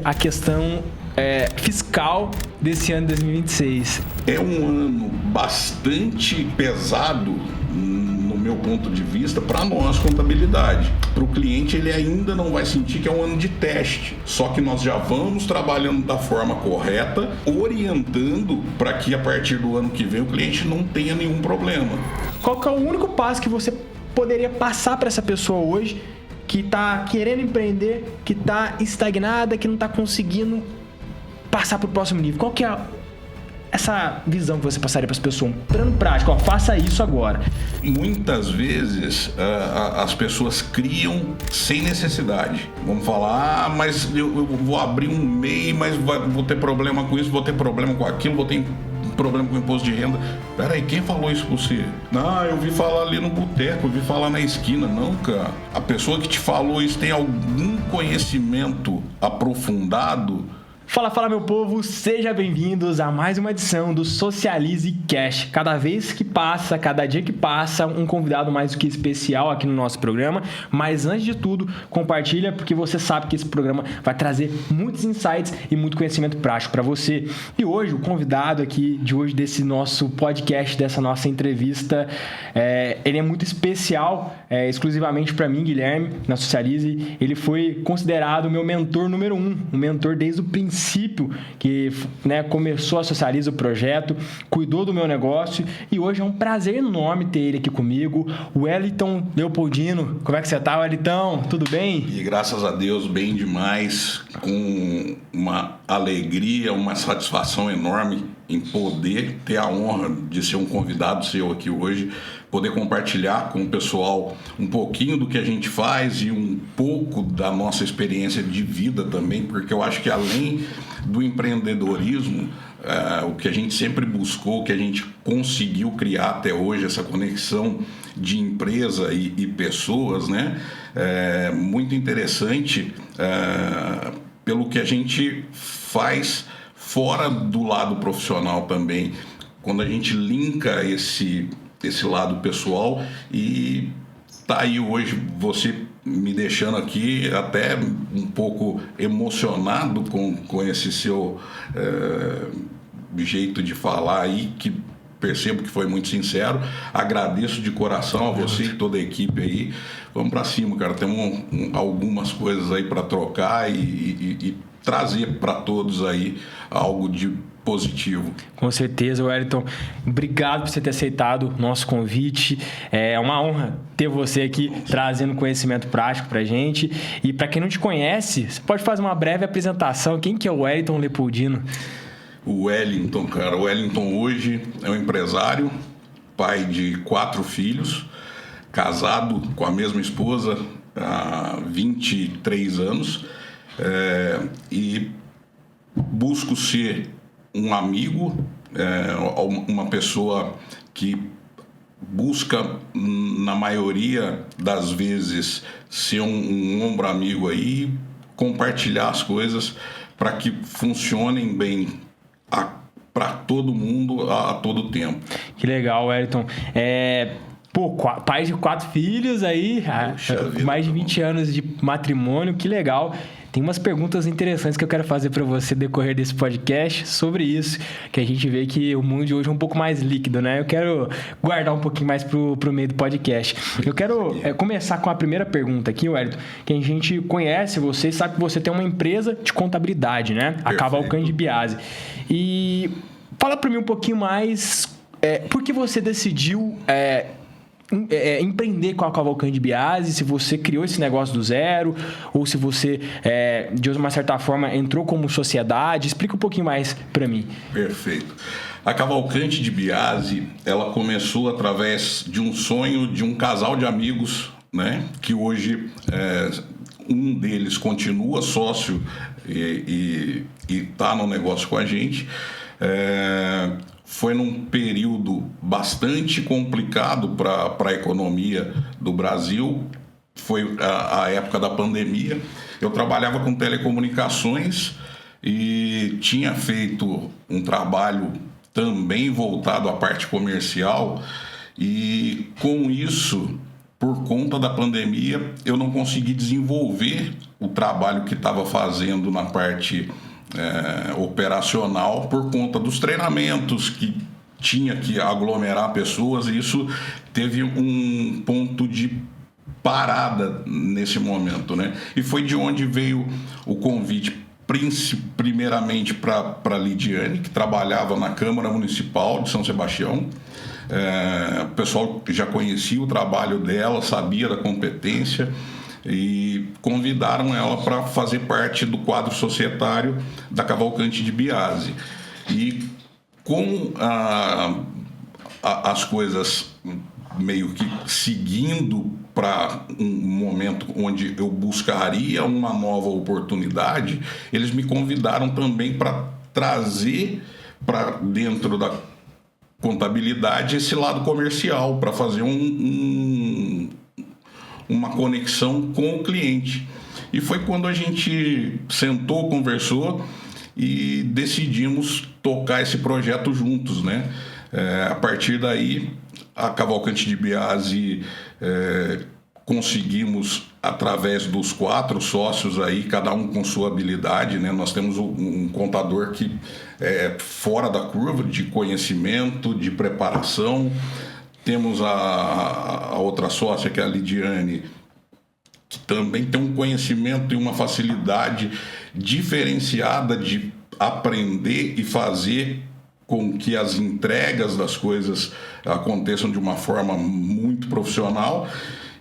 a questão fiscal desse ano de 2026? É um ano bastante pesado, no meu ponto de vista, para nós, contabilidade. Para o cliente, ele ainda não vai sentir que é um ano de teste. Só que nós já vamos trabalhando da forma correta, orientando para que a partir do ano que vem o cliente não tenha nenhum problema. Qual que é o único passo que você poderia passar para essa pessoa hoje que está querendo empreender, que está estagnada, que não está conseguindo passar para o próximo nível? Qual que é essa visão que você passaria para as pessoas? Um plano prático, faça isso agora. Muitas vezes as pessoas criam sem necessidade. Vamos falar, mas eu vou abrir um MEI, mas vou ter problema com isso, vou ter problema com aquilo, vou ter problema com o imposto de renda. Peraí, quem falou isso pra você? Não, eu vi falar ali no boteco, eu vi falar na esquina. Não, cara. A pessoa que te falou isso tem algum conhecimento aprofundado? Fala meu povo, sejam bem-vindos a mais uma edição do Socialize Cash. Cada vez que passa, cada dia que passa, um convidado mais do que especial aqui no nosso programa. Mas antes de tudo, compartilha, porque você sabe que esse programa vai trazer muitos insights e muito conhecimento prático para você. E hoje, o convidado aqui de hoje desse nosso podcast, dessa nossa entrevista, ele é muito especial, exclusivamente para mim, Guilherme, na Socialize. Ele foi considerado o meu mentor número 1, um mentor desde o princípio que começou a Socialize o projeto, cuidou do meu negócio e hoje é um prazer enorme ter ele aqui comigo, o Wellington Leopoldino. Como é que você tá, Wellington? Tudo bem? E graças a Deus, bem demais, com uma alegria, uma satisfação enorme em poder ter a honra de ser um convidado seu aqui hoje, poder compartilhar com o pessoal um pouquinho do que a gente faz e um pouco da nossa experiência de vida também, porque eu acho que além do empreendedorismo, o que a gente sempre buscou, o que a gente conseguiu criar até hoje, essa conexão de empresa e pessoas, né? Muito interessante pelo que a gente faz fora do lado profissional também, quando a gente linka esse lado pessoal. E tá aí hoje você me deixando aqui até um pouco emocionado com esse seu jeito de falar aí, que percebo que foi muito sincero. Agradeço de coração a você e toda a equipe aí. Vamos para cima, cara. Temos algumas coisas aí para trocar e trazer para todos aí algo de positivo. Com certeza, Wellington. Obrigado por você ter aceitado o nosso convite. É uma honra ter você aqui trazendo conhecimento prático pra gente. E para quem não te conhece, você pode fazer uma breve apresentação. Quem que é o Wellington Leopoldino? O Wellington, cara. O Wellington hoje é um empresário, pai de 4 filhos, casado com a mesma esposa há 23 anos. E busco ser um amigo, uma pessoa que busca, na maioria das vezes, ser um ombro amigo aí, compartilhar as coisas para que funcionem bem para todo mundo a todo tempo. Que legal, Wellington. Pai de 4 filhos aí, mais de 20 anos de matrimônio, que legal. Tem umas perguntas interessantes que eu quero fazer para você no decorrer desse podcast sobre isso, que a gente vê que o mundo de hoje é um pouco mais líquido, né? Eu quero guardar um pouquinho mais pro meio do podcast. Eu quero começar com a primeira pergunta aqui, Wellington, que a gente conhece você, sabe que você tem uma empresa de contabilidade, né? A Cavalcante Biase. E fala para mim um pouquinho mais, por que você decidiu empreender com a Cavalcante Biase, se você criou esse negócio do zero, ou se você, de uma certa forma, entrou como sociedade. Explica um pouquinho mais para mim. Perfeito. A Cavalcante de Biase, ela começou através de um sonho de um casal de amigos, né? Que hoje um deles continua sócio e está no negócio com a gente. Foi num período bastante complicado para a economia do Brasil. Foi a época da pandemia. Eu trabalhava com telecomunicações e tinha feito um trabalho também voltado à parte comercial, e com isso por conta da pandemia, eu não consegui desenvolver o trabalho que estava fazendo na parte operacional por conta dos treinamentos que tinha que aglomerar pessoas, e isso teve um ponto de parada nesse momento, né? E foi de onde veio o convite, primeiramente para a Lidiane, que trabalhava na Câmara Municipal de São Sebastião. O pessoal já conhecia o trabalho dela, sabia da competência, e convidaram ela para fazer parte do quadro societário da Cavalcante de Biase. E com as coisas meio que seguindo para um momento onde eu buscaria uma nova oportunidade, eles me convidaram também para trazer para dentro da contabilidade esse lado comercial, para fazer uma conexão com o cliente. E foi quando a gente sentou, conversou e decidimos tocar esse projeto juntos, né? A partir daí, a Cavalcante de Biase, conseguimos, através dos 4 sócios aí, cada um com sua habilidade, né? Nós temos um contador que é fora da curva de conhecimento, de preparação. Temos a outra sócia, que é a Lidiane, que também tem um conhecimento e uma facilidade diferenciada de aprender e fazer com que as entregas das coisas aconteçam de uma forma muito profissional.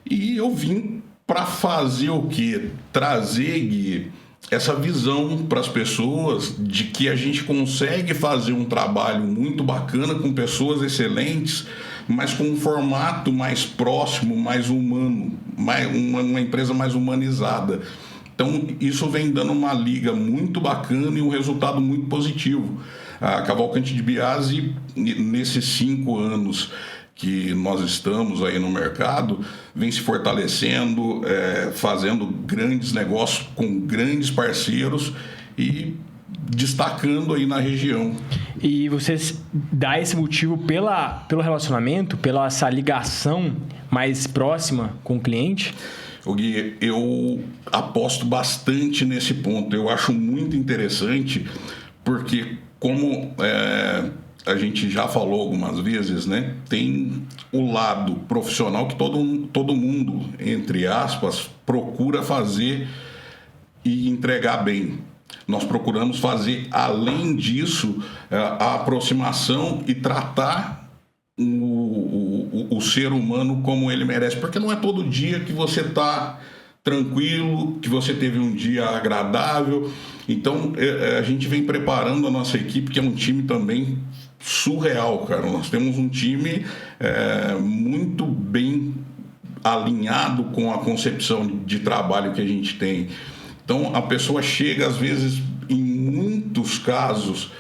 E eu vim para fazer o quê? Trazer, Gui, essa visão para as pessoas de que a gente consegue fazer um trabalho muito bacana com pessoas excelentes, mas com um formato mais próximo, mais humano, uma empresa mais humanizada. Então, isso vem dando uma liga muito bacana e um resultado muito positivo. A Cavalcante de Biase, nesses 5 anos que nós estamos aí no mercado, vem se fortalecendo, fazendo grandes negócios com grandes parceiros e destacando aí na região. E você dá esse motivo pelo relacionamento, pela essa ligação mais próxima com o cliente? Gui, eu aposto bastante nesse ponto. Eu acho muito interessante porque, como a gente já falou algumas vezes, né, tem o lado profissional que todo mundo, entre aspas, procura fazer e entregar bem. Nós procuramos fazer, além disso, a aproximação e tratar o ser humano como ele merece. Porque não é todo dia que você está tranquilo, que você teve um dia agradável. Então, a gente vem preparando a nossa equipe, que é um time também surreal, cara. Nós temos um time muito bem alinhado com a concepção de trabalho que a gente tem. Então, a pessoa chega, às vezes, em muitos casos,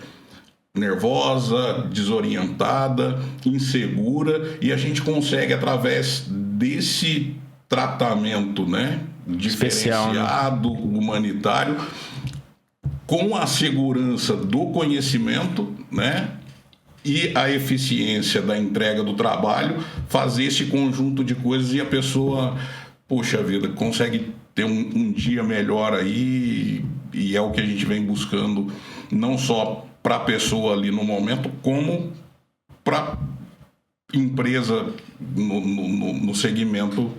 nervosa, desorientada, insegura, e a gente consegue, através desse tratamento, né, diferenciado, humanitário, com a segurança do conhecimento, né, e a eficiência da entrega do trabalho, fazer esse conjunto de coisas e a pessoa, poxa vida, consegue ter um dia melhor aí, e é o que a gente vem buscando, não só para a pessoa ali no momento, como para a empresa no segmento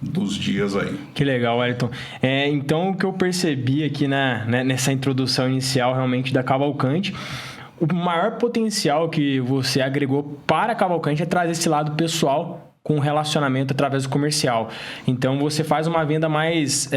dos dias aí. Que legal, Wellington. Então, o que eu percebi aqui nessa introdução inicial realmente da Cavalcante, o maior potencial que você agregou para a Cavalcante é trazer esse lado pessoal com relacionamento através do comercial. Então, você faz uma venda mais,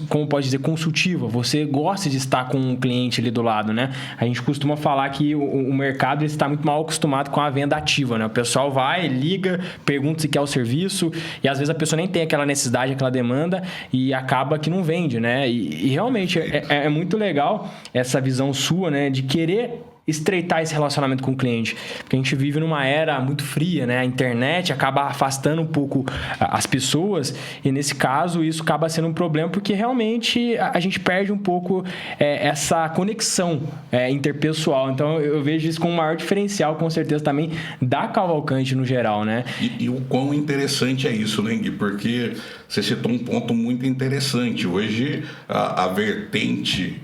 como pode dizer, consultiva. Você gosta de estar com um cliente ali do lado, né? A gente costuma falar que o mercado está muito mal acostumado com a venda ativa, né? O pessoal vai, liga, pergunta se quer o serviço e às vezes a pessoa nem tem aquela necessidade, aquela demanda e acaba que não vende, né? E realmente é muito legal essa visão sua, né? De querer estreitar esse relacionamento com o cliente. Porque a gente vive numa era muito fria, né? A internet acaba afastando um pouco as pessoas e, nesse caso, isso acaba sendo um problema porque realmente a gente perde um pouco essa conexão interpessoal. Então, eu vejo isso como um maior diferencial, com certeza, também da Cavalcante no geral, né? E o quão interessante é isso, né, Gui? Porque você citou um ponto muito interessante. Hoje, a vertente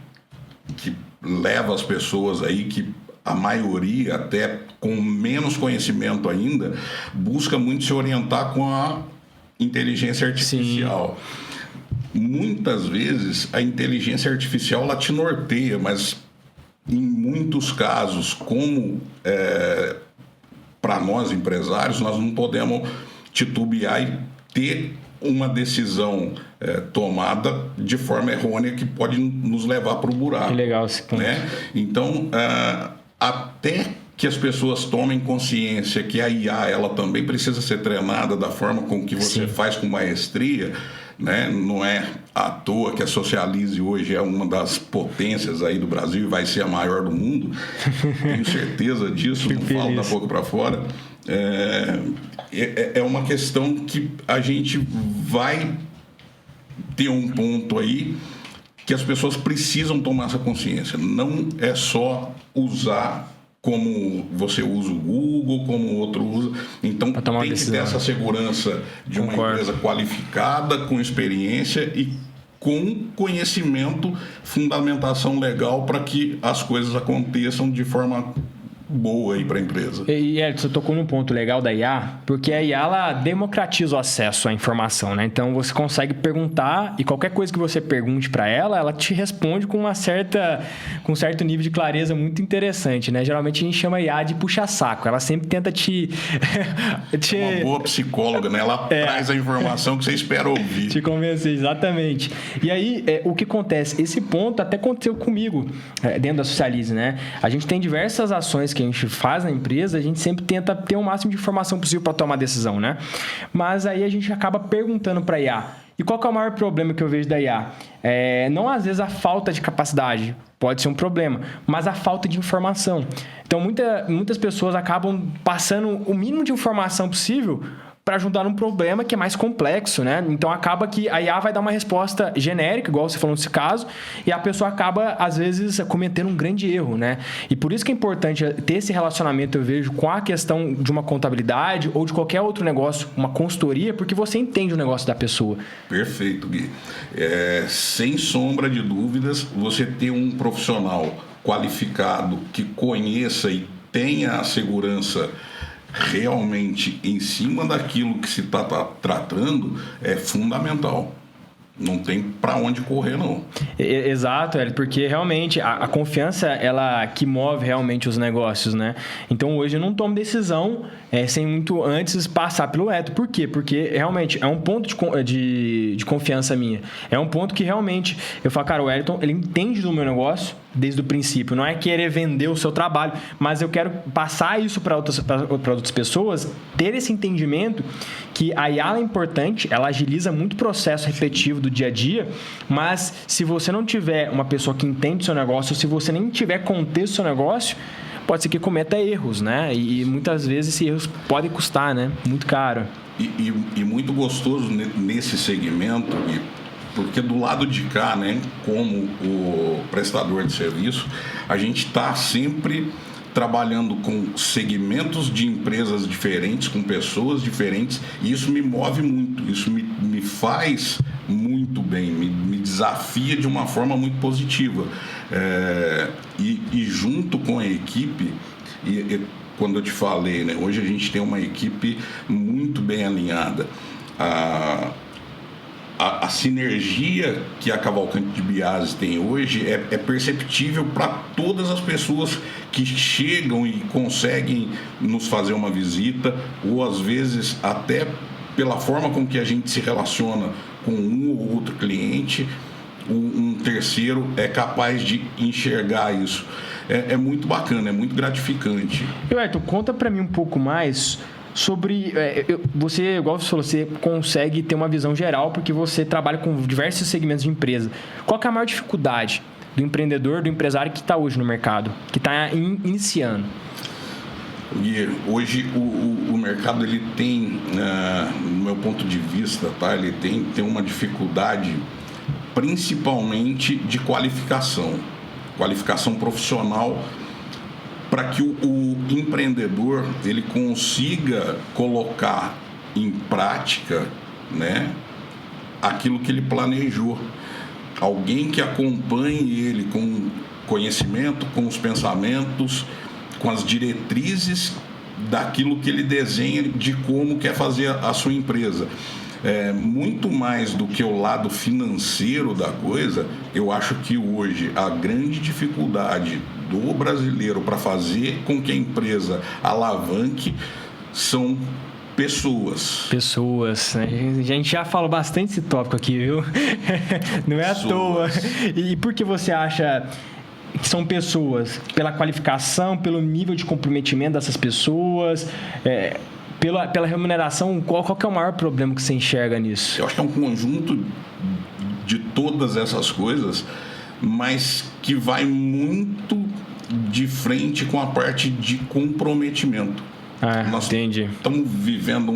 que leva as pessoas aí, que a maioria, até com menos conhecimento ainda, busca muito se orientar com a inteligência artificial. Sim. Muitas vezes a inteligência artificial ela te norteia, mas em muitos casos, como para nós empresários, nós não podemos titubear e ter uma decisão tomada de forma errônea que pode nos levar para o buraco. Que legal esse ponto. Né? Então, até que as pessoas tomem consciência que a IA ela também precisa ser treinada da forma com que você faz com maestria, né? Não é à toa que a Socialize hoje é uma das potências aí do Brasil e vai ser a maior do mundo. Tenho certeza disso, não falo da boca para fora. É uma questão que a gente vai ter um ponto aí que as pessoas precisam tomar essa consciência. Não é só usar como você usa o Google, como o outro usa. Então, tem que ter essa segurança de uma empresa qualificada, com experiência e com conhecimento, fundamentação legal para que as coisas aconteçam de forma boa aí para a empresa. E Hélio, você tocou num ponto legal da IA, porque a IA ela democratiza o acesso à informação, né? Então você consegue perguntar e qualquer coisa que você pergunte para ela te responde com um certo nível de clareza muito interessante, né? Geralmente a gente chama a IA de puxa-saco, ela sempre tenta Uma boa psicóloga, né? Ela traz a informação que você espera ouvir. Te convencer, exatamente. E aí, o que acontece? Esse ponto até aconteceu comigo dentro da Socialize, né? A gente tem diversas ações que a gente faz na empresa, a gente sempre tenta ter o máximo de informação possível para tomar decisão, né? Mas aí a gente acaba perguntando para a IA. E qual que é o maior problema que eu vejo da IA? Não às vezes a falta de capacidade, pode ser um problema, mas a falta de informação. Então, muitas pessoas acabam passando o mínimo de informação possível para ajudar num problema que é mais complexo, né? Então, acaba que a IA vai dar uma resposta genérica, igual você falou nesse caso, e a pessoa acaba, às vezes, cometendo um grande erro, né? E por isso que é importante ter esse relacionamento, eu vejo, com a questão de uma contabilidade ou de qualquer outro negócio, uma consultoria, porque você entende o negócio da pessoa. Perfeito, Gui. Sem sombra de dúvidas, você ter um profissional qualificado que conheça e tenha a segurança realmente em cima daquilo que se está tratando é fundamental. Não tem para onde correr, não. Exato, Hélio, porque realmente a confiança ela que move realmente os negócios, né? Então hoje eu não tomo decisão sem muito antes passar pelo Eto. Por quê? Porque realmente é um ponto de confiança minha. É um ponto que realmente eu falo, cara, o Wellington, ele entende do meu negócio desde o princípio. Não é querer vender o seu trabalho, mas eu quero passar isso para outras pessoas, ter esse entendimento que a IA é importante, ela agiliza muito o processo repetitivo do dia a dia, mas se você não tiver uma pessoa que entende o seu negócio, se você nem tiver contexto do seu negócio, pode ser que cometa erros, né? E muitas vezes esses erros podem custar, né? Muito caro. E muito gostoso nesse segmento, porque do lado de cá, né, como o prestador de serviço, a gente está sempre trabalhando com segmentos de empresas diferentes, com pessoas diferentes, e isso me move muito, isso me faz muito bem, me desafia de uma forma muito positiva. E junto com a equipe, quando eu te falei, né, hoje a gente tem uma equipe muito bem alinhada. A sinergia que a Cavalcante de Biase tem hoje é perceptível para todas as pessoas que chegam e conseguem nos fazer uma visita, ou às vezes até pela forma com que a gente se relaciona com um ou outro cliente, um terceiro é capaz de enxergar isso. É muito bacana, é muito gratificante. E Ayrton, conta para mim um pouco mais sobre... você, igual você falou, você consegue ter uma visão geral porque você trabalha com diversos segmentos de empresa. Qual que é a maior dificuldade do empreendedor, do empresário que está hoje no mercado, que está iniciando? E hoje o mercado ele tem, no meu ponto de vista, tá? Ele tem uma dificuldade principalmente de qualificação profissional, para que o empreendedor ele consiga colocar em prática, né, aquilo que ele planejou. Alguém que acompanhe ele com conhecimento, com os pensamentos, com as diretrizes daquilo que ele desenha de como quer fazer a sua empresa. Muito mais do que o lado financeiro da coisa, eu acho que hoje a grande dificuldade do brasileiro para fazer com que a empresa alavanque são pessoas. Pessoas, né? A gente já falou bastante esse tópico aqui, viu? Não é pessoas. À toa. E por que você acha que são pessoas? Pela qualificação, pelo nível de comprometimento dessas pessoas, pela remuneração, qual que é o maior problema que você enxerga nisso? Eu acho que é um conjunto de todas essas coisas, mas que vai muito de frente com a parte de comprometimento. Nós entendi. Estamos vivendo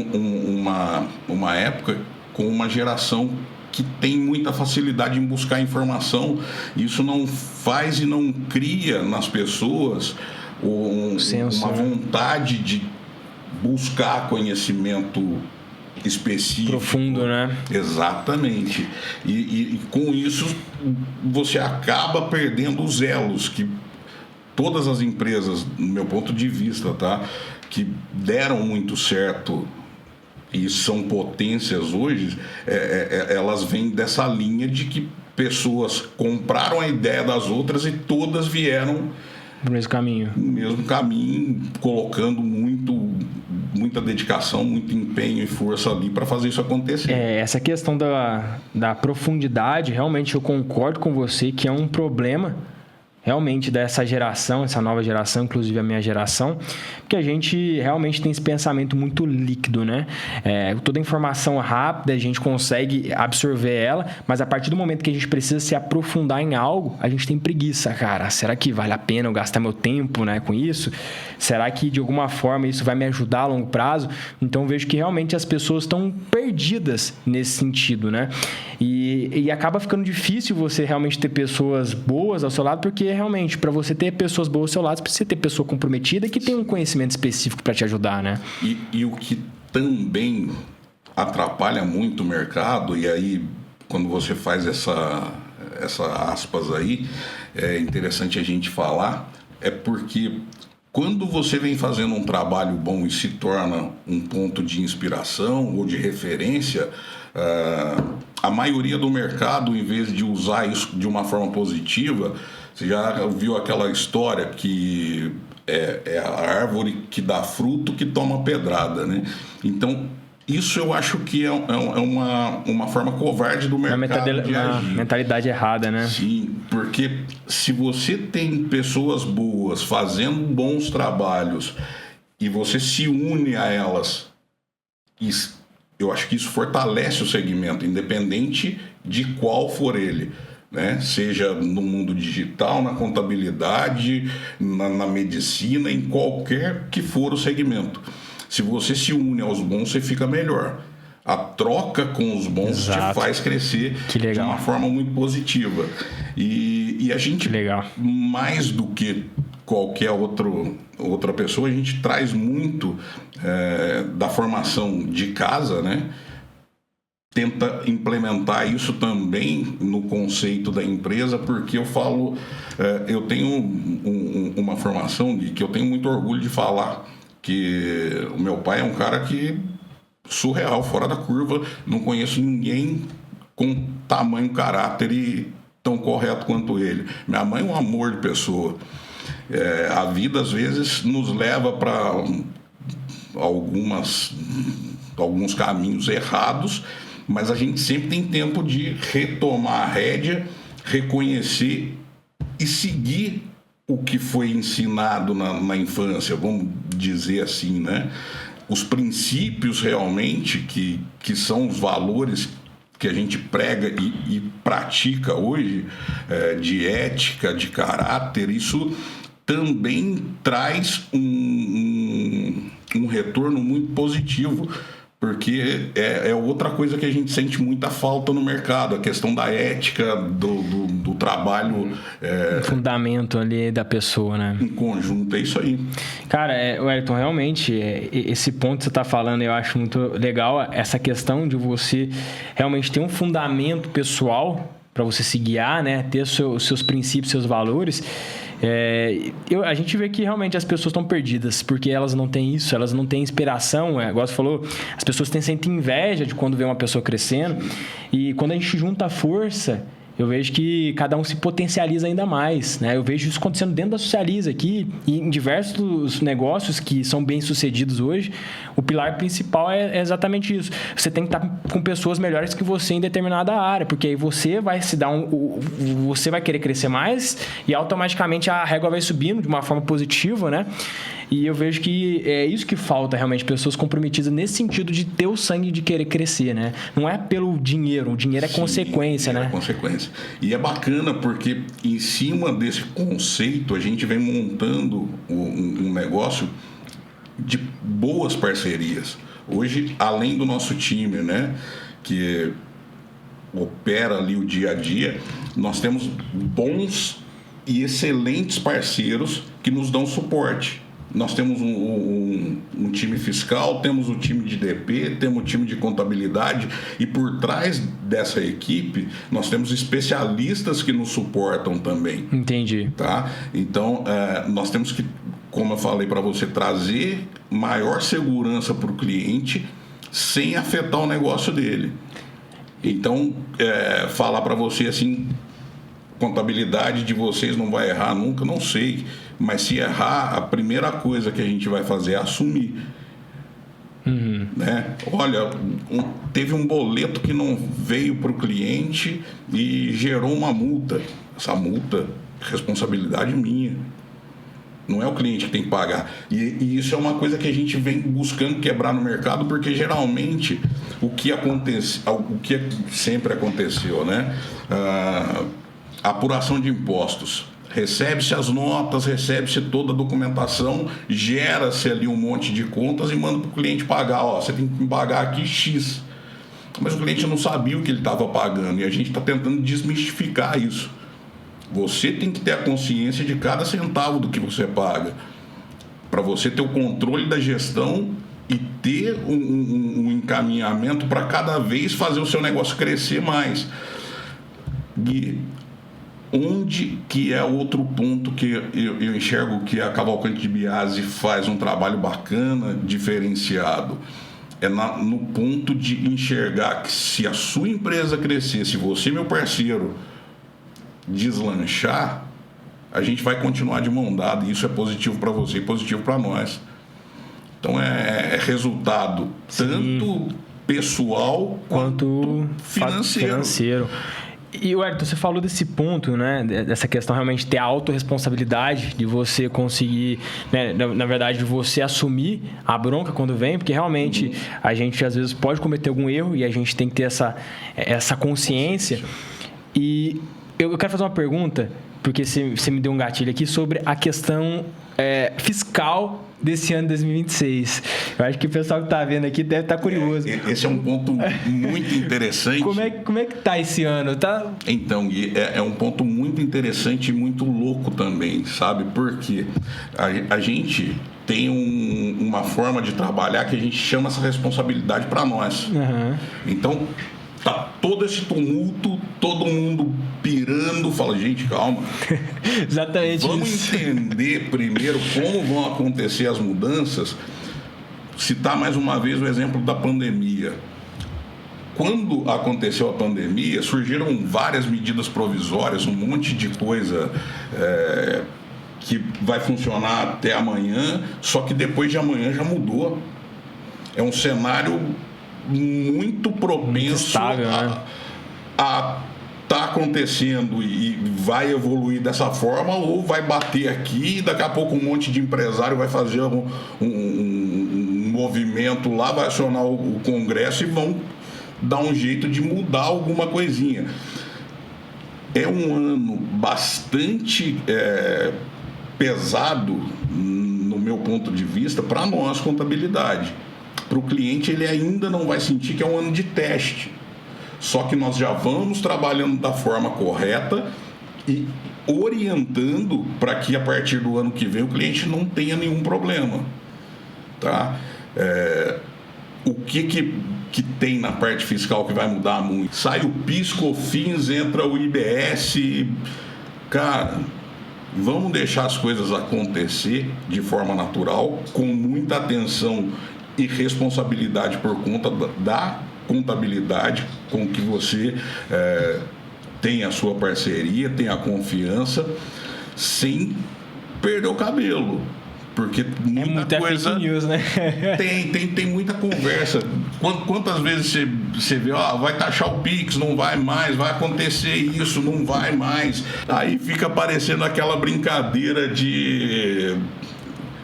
uma época com uma geração que tem muita facilidade em buscar informação. Isso não faz e não cria nas pessoas uma vontade de buscar conhecimento específico. Profundo, né? Exatamente. E com isso você acaba perdendo os elos que todas as empresas, no meu ponto de vista, tá, que deram muito certo e são potências hoje, elas vêm dessa linha de que pessoas compraram a ideia das outras e todas vieram no mesmo caminho, colocando muita dedicação, muito empenho e força ali para fazer isso acontecer. Essa questão da profundidade, realmente eu concordo com você que é um problema realmente dessa geração, essa nova geração, inclusive a minha geração, que a gente realmente tem esse pensamento muito líquido, né? Toda informação rápida, a gente consegue absorver ela, mas a partir do momento que a gente precisa se aprofundar em algo, a gente tem preguiça, cara. Será que vale a pena eu gastar meu tempo, né, com isso? Será que de alguma forma isso vai me ajudar a longo prazo? Então eu vejo que realmente as pessoas estão perdidas nesse sentido, né? E acaba ficando difícil você realmente ter pessoas boas ao seu lado, porque realmente, para você ter pessoas boas ao seu lado, você precisa ter pessoa comprometida que tem um conhecimento específico para te ajudar, né? E o que também atrapalha muito o mercado, e aí quando você faz essa aspas aí, é interessante a gente falar, é porque quando você vem fazendo um trabalho bom e se torna um ponto de inspiração ou de referência, a maioria do mercado, em vez de usar isso de uma forma positiva, você já viu aquela história que é a árvore que dá fruto que toma pedrada, né? Então, isso eu acho que é uma forma covarde do mercado de agir. Mentalidade errada, né? Sim, porque se você tem pessoas boas fazendo bons trabalhos e você se une a elas, eu acho que isso fortalece o segmento, independente de qual for ele, né? Seja no mundo digital, na contabilidade, na medicina, em qualquer que for o segmento. Se você se une aos bons, você fica melhor. A troca com os bons te faz crescer de uma forma muito positiva. E a gente, mais do que qualquer outra pessoa, a gente traz muito da formação de casa, né? Tenta implementar isso também no conceito da empresa, porque eu falo, eu tenho uma formação de que eu tenho muito orgulho de falar, que o meu pai é um cara que surreal, fora da curva, não conheço ninguém com tamanho caráter e tão correto quanto ele. Minha mãe é um amor de pessoa. A vida às vezes nos leva para alguns caminhos errados, mas a gente sempre tem tempo de retomar a rédea, reconhecer e seguir o que foi ensinado na infância, vamos dizer assim, né? Os princípios realmente que são os valores que a gente prega e pratica hoje, de ética, de caráter, isso também traz um retorno muito positivo, porque é outra coisa que a gente sente muita falta no mercado, a questão da ética, do trabalho. O fundamento ali da pessoa, né? Em conjunto, é isso aí. Cara, Wellington, realmente, esse ponto que você está falando, eu acho muito legal, essa questão de você realmente ter um fundamento pessoal para você se guiar, né? Ter os seus princípios, seus valores. A gente vê que realmente as pessoas estão perdidas, porque elas não têm isso, elas não têm inspiração. Igual você falou, as pessoas sentem inveja de quando vê uma pessoa crescendo. E quando a gente junta a força, eu vejo que cada um se potencializa ainda mais, né? Eu vejo isso acontecendo dentro da Socializa aqui e em diversos negócios que são bem-sucedidos hoje. O pilar principal é exatamente isso. Você tem que estar com pessoas melhores que você em determinada área, porque aí você vai você vai querer crescer mais e automaticamente a régua vai subindo de uma forma positiva, né? E eu vejo que é isso que falta realmente, pessoas comprometidas nesse sentido de ter o sangue de querer crescer, né? Não é pelo dinheiro, o dinheiro é consequência, né? É consequência. E é bacana porque em cima desse conceito a gente vem montando um negócio de boas parcerias. Hoje, além do nosso time, né, que opera ali o dia a dia, nós temos bons e excelentes parceiros que nos dão suporte. Nós temos um time fiscal, temos o time de DP, temos o time de contabilidade e por trás dessa equipe nós temos especialistas que nos suportam também. Entendi. Tá? Então, nós temos que, como eu falei para você, trazer maior segurança para o cliente sem afetar o negócio dele. Então, falar para você assim, contabilidade de vocês não vai errar nunca, não sei. Mas se errar, a primeira coisa que a gente vai fazer é assumir. Uhum. Né? Olha, teve um boleto que não veio para o cliente e gerou uma multa. Essa multa é responsabilidade minha. Não é o cliente que tem que pagar. E isso é uma coisa que a gente vem buscando quebrar no mercado, porque geralmente o que sempre aconteceu, né? Apuração de impostos. Recebe-se as notas, recebe-se toda a documentação, gera-se ali um monte de contas e manda para o cliente pagar. Ó, você tem que pagar aqui X. Mas o cliente não sabia o que ele estava pagando e a gente está tentando desmistificar isso. Você tem que ter a consciência de cada centavo do que você paga, para você ter o controle da gestão e ter um encaminhamento para cada vez fazer o seu negócio crescer mais. Gui, onde que é outro ponto que eu enxergo que a Cavalcante de Biase faz um trabalho bacana, diferenciado? É no ponto de enxergar que se a sua empresa crescer, se você, meu parceiro, deslanchar, a gente vai continuar de mão dada, e isso é positivo para você e positivo para nós. Então é resultado tanto pessoal quanto financeiro. E, Wellington, você falou desse ponto, né? Dessa questão realmente de ter a autorresponsabilidade, de você conseguir, né? Na verdade, de você assumir a bronca quando vem, porque realmente a gente às vezes pode cometer algum erro e a gente tem que ter essa consciência. E eu quero fazer uma pergunta, porque você me deu um gatilho aqui sobre a questão fiscal desse ano de 2026. Eu acho que o pessoal que está vendo aqui deve estar curioso. Esse é um ponto muito interessante. Como é que está esse ano? Tá? Então, é um ponto muito interessante e muito louco também, sabe? Porque a gente tem uma forma de trabalhar que a gente chama essa responsabilidade para nós. Uhum. Então, tá todo esse tumulto, todo mundo pirando, fala, gente, calma. Exatamente. Vamos entender primeiro como vão acontecer as mudanças. Citar mais uma vez o exemplo da pandemia. Quando aconteceu a pandemia, surgiram várias medidas provisórias, um monte de coisa que vai funcionar até amanhã, só que depois de amanhã já mudou. É um cenário muito propenso a tá acontecendo e vai evoluir dessa forma, ou vai bater aqui e daqui a pouco um monte de empresário vai fazer um movimento lá, vai acionar o Congresso e vão dar um jeito de mudar alguma coisinha. É um ano bastante pesado, no meu ponto de vista, para nós, contabilidade. Para o cliente, ele ainda não vai sentir que é um ano de teste. Só que nós já vamos trabalhando da forma correta e orientando para que, a partir do ano que vem, o cliente não tenha nenhum problema. Tá? O que tem na parte fiscal que vai mudar muito? Sai o PIS, COFINS, entra o IBS. Cara, vamos deixar as coisas acontecer de forma natural, com muita atenção e responsabilidade por conta da contabilidade, com que você tem a sua parceria, tem a confiança, sem perder o cabelo. Porque muita coisa... fake news, né? Tem muita conversa. Quantas vezes você vê, vai taxar o Pix, não vai mais, vai acontecer isso, não vai mais. Aí fica parecendo aquela brincadeira de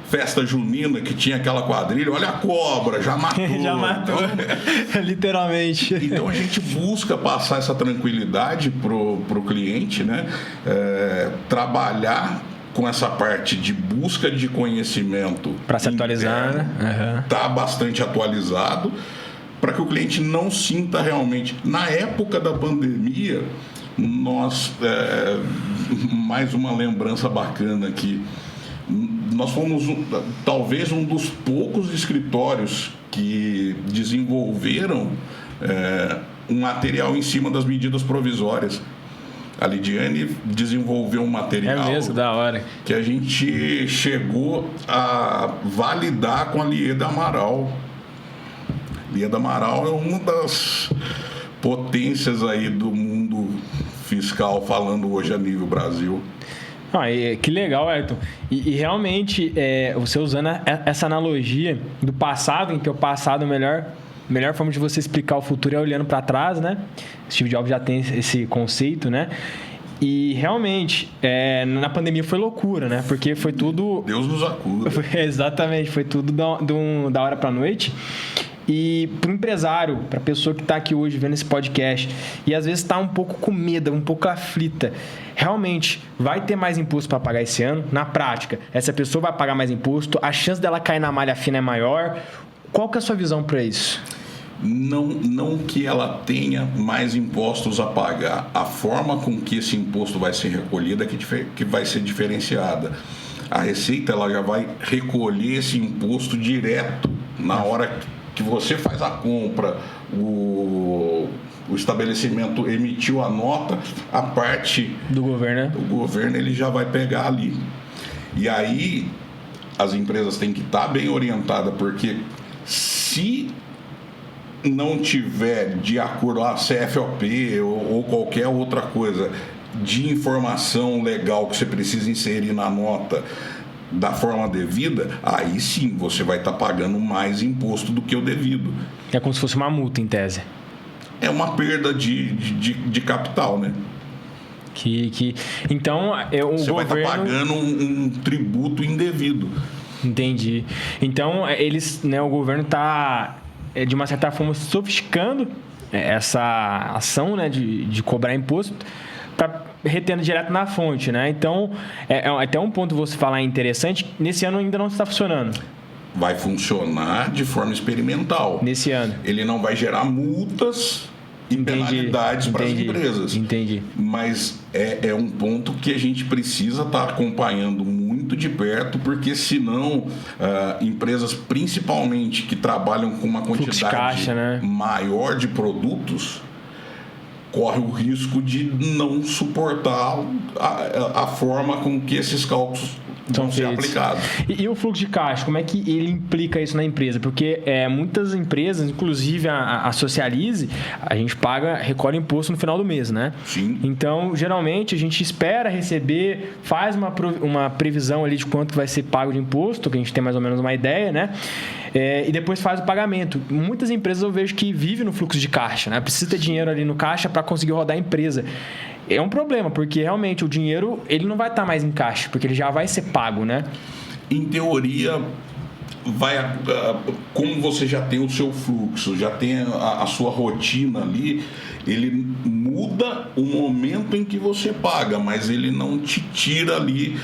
festa junina que tinha aquela quadrilha, olha a cobra, já matou. Já matou, então, literalmente. Então a gente busca passar essa tranquilidade pro cliente, né? Trabalhar com essa parte de busca de conhecimento para se atualizar, né? Tá bastante atualizado, para que o cliente não sinta realmente. Na época da pandemia, nós, mais uma lembrança bacana aqui, nós fomos talvez um dos poucos escritórios que desenvolveram um material em cima das medidas provisórias. A Lidiane desenvolveu um material da hora, que a gente chegou a validar com a Lieda Amaral. Lieda Amaral é uma das potências aí do mundo fiscal, falando hoje a nível Brasil. Que legal, Ayrton. E realmente, você usando essa analogia do passado, em que o passado, a melhor forma de você explicar o futuro é olhando para trás, né? Steve Jobs já tem esse conceito, né? E realmente, na pandemia foi loucura, né? Porque foi tudo... Deus nos acuda. Exatamente, foi tudo da hora para a noite. E para o empresário, para a pessoa que está aqui hoje vendo esse podcast e às vezes está um pouco com medo, um pouco aflita, realmente vai ter mais imposto para pagar esse ano? Na prática, essa pessoa vai pagar mais imposto? A chance dela cair na malha fina é maior? Qual que é a sua visão para isso? Não que ela tenha mais impostos a pagar. A forma com que esse imposto vai ser recolhido é que vai ser diferenciada. A Receita ela já vai recolher esse imposto direto na hora que você faz a compra, o estabelecimento emitiu a nota, a parte do governo, né? O governo ele já vai pegar ali. E aí as empresas têm que estar bem orientadas, porque se não tiver de acordo a CFOP ou qualquer outra coisa de informação legal que você precisa inserir na nota da forma devida, aí sim você vai estar pagando mais imposto do que o devido. É como se fosse uma multa, em tese. É uma perda de capital, né? Então, você vai estar pagando um tributo indevido. Entendi. Então, o governo está, de uma certa forma, sofisticando essa ação, né, de cobrar imposto para retendo direto na fonte, né? Então, até um ponto você falar interessante, nesse ano ainda não está funcionando. Vai funcionar de forma experimental. Nesse ano. Ele não vai gerar multas e penalidades para as empresas. Entendi. Mas é um ponto que a gente precisa estar acompanhando muito de perto, porque senão empresas, principalmente que trabalham com uma quantidade maior de produtos, corre o risco de não suportar a forma com que esses cálculos vão ser aplicados. E o fluxo de caixa, como é que ele implica isso na empresa? Porque muitas empresas, inclusive a Socialize, a gente recolhe imposto no final do mês, né? Sim. Então, geralmente, a gente espera receber, faz uma previsão ali de quanto vai ser pago de imposto, que a gente tem mais ou menos uma ideia, né? E depois faz o pagamento. Muitas empresas eu vejo que vivem no fluxo de caixa, né? Precisa ter dinheiro ali no caixa para conseguir rodar a empresa. É um problema, porque realmente o dinheiro ele não vai estar mais em caixa, porque ele já vai ser pago, né? Em teoria, como você já tem o seu fluxo, já tem a sua rotina ali, ele muda o momento em que você paga, mas ele não te tira ali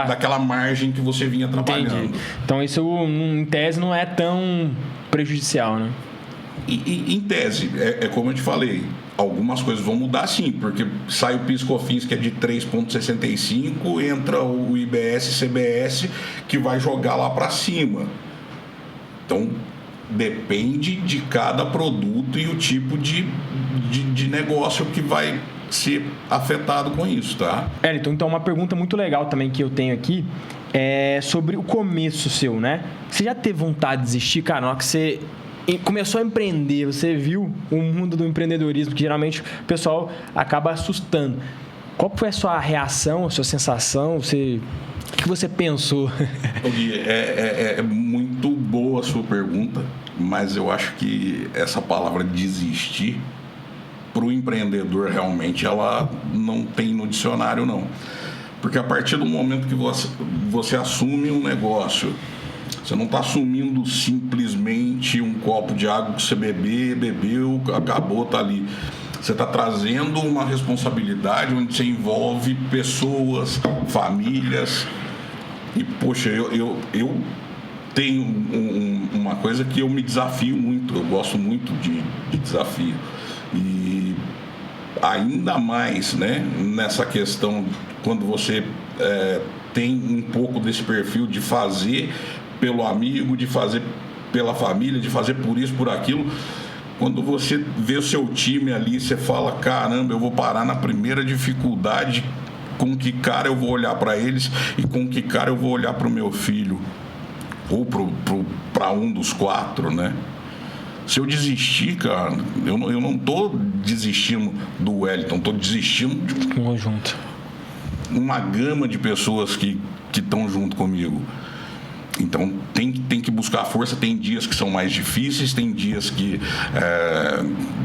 daquela margem que você vinha trabalhando. Entendi. Então isso, em tese, não é tão prejudicial, né? Em tese, é como eu te falei, algumas coisas vão mudar sim, porque sai o PIS/COFINS, que é de 3,65, entra o IBS, CBS, que vai jogar lá para cima. Então, depende de cada produto e o tipo de negócio que vai ser afetado com isso, tá? Então uma pergunta muito legal também que eu tenho aqui é sobre o começo seu, né? Você já teve vontade de desistir, cara, na hora que você começou a empreender, você viu o mundo do empreendedorismo, que geralmente o pessoal acaba assustando. Qual foi a sua reação, a sua sensação? O que você pensou? É muito boa a sua pergunta, mas eu acho que essa palavra desistir, para o empreendedor, realmente, ela não tem no dicionário, não. Porque a partir do momento que você assume um negócio, você não está assumindo simplesmente um copo de água que você bebeu, acabou, está ali. Você está trazendo uma responsabilidade onde você envolve pessoas, famílias. E, poxa, eu tenho uma coisa que eu me desafio muito, eu gosto muito de desafio. E ainda mais, né, nessa questão, quando você tem um pouco desse perfil de fazer pelo amigo, de fazer pela família, de fazer por isso, por aquilo. Quando você vê o seu time ali, você fala, caramba, eu vou parar na primeira dificuldade, com que cara eu vou olhar para eles e com que cara eu vou olhar para o meu filho, ou para um dos 4, né? Se eu desistir, cara, eu não tô desistindo do Wellington, tô desistindo de um conjunto, uma gama de pessoas que estão junto comigo. Então tem que buscar força. Tem dias que são mais difíceis, tem dias que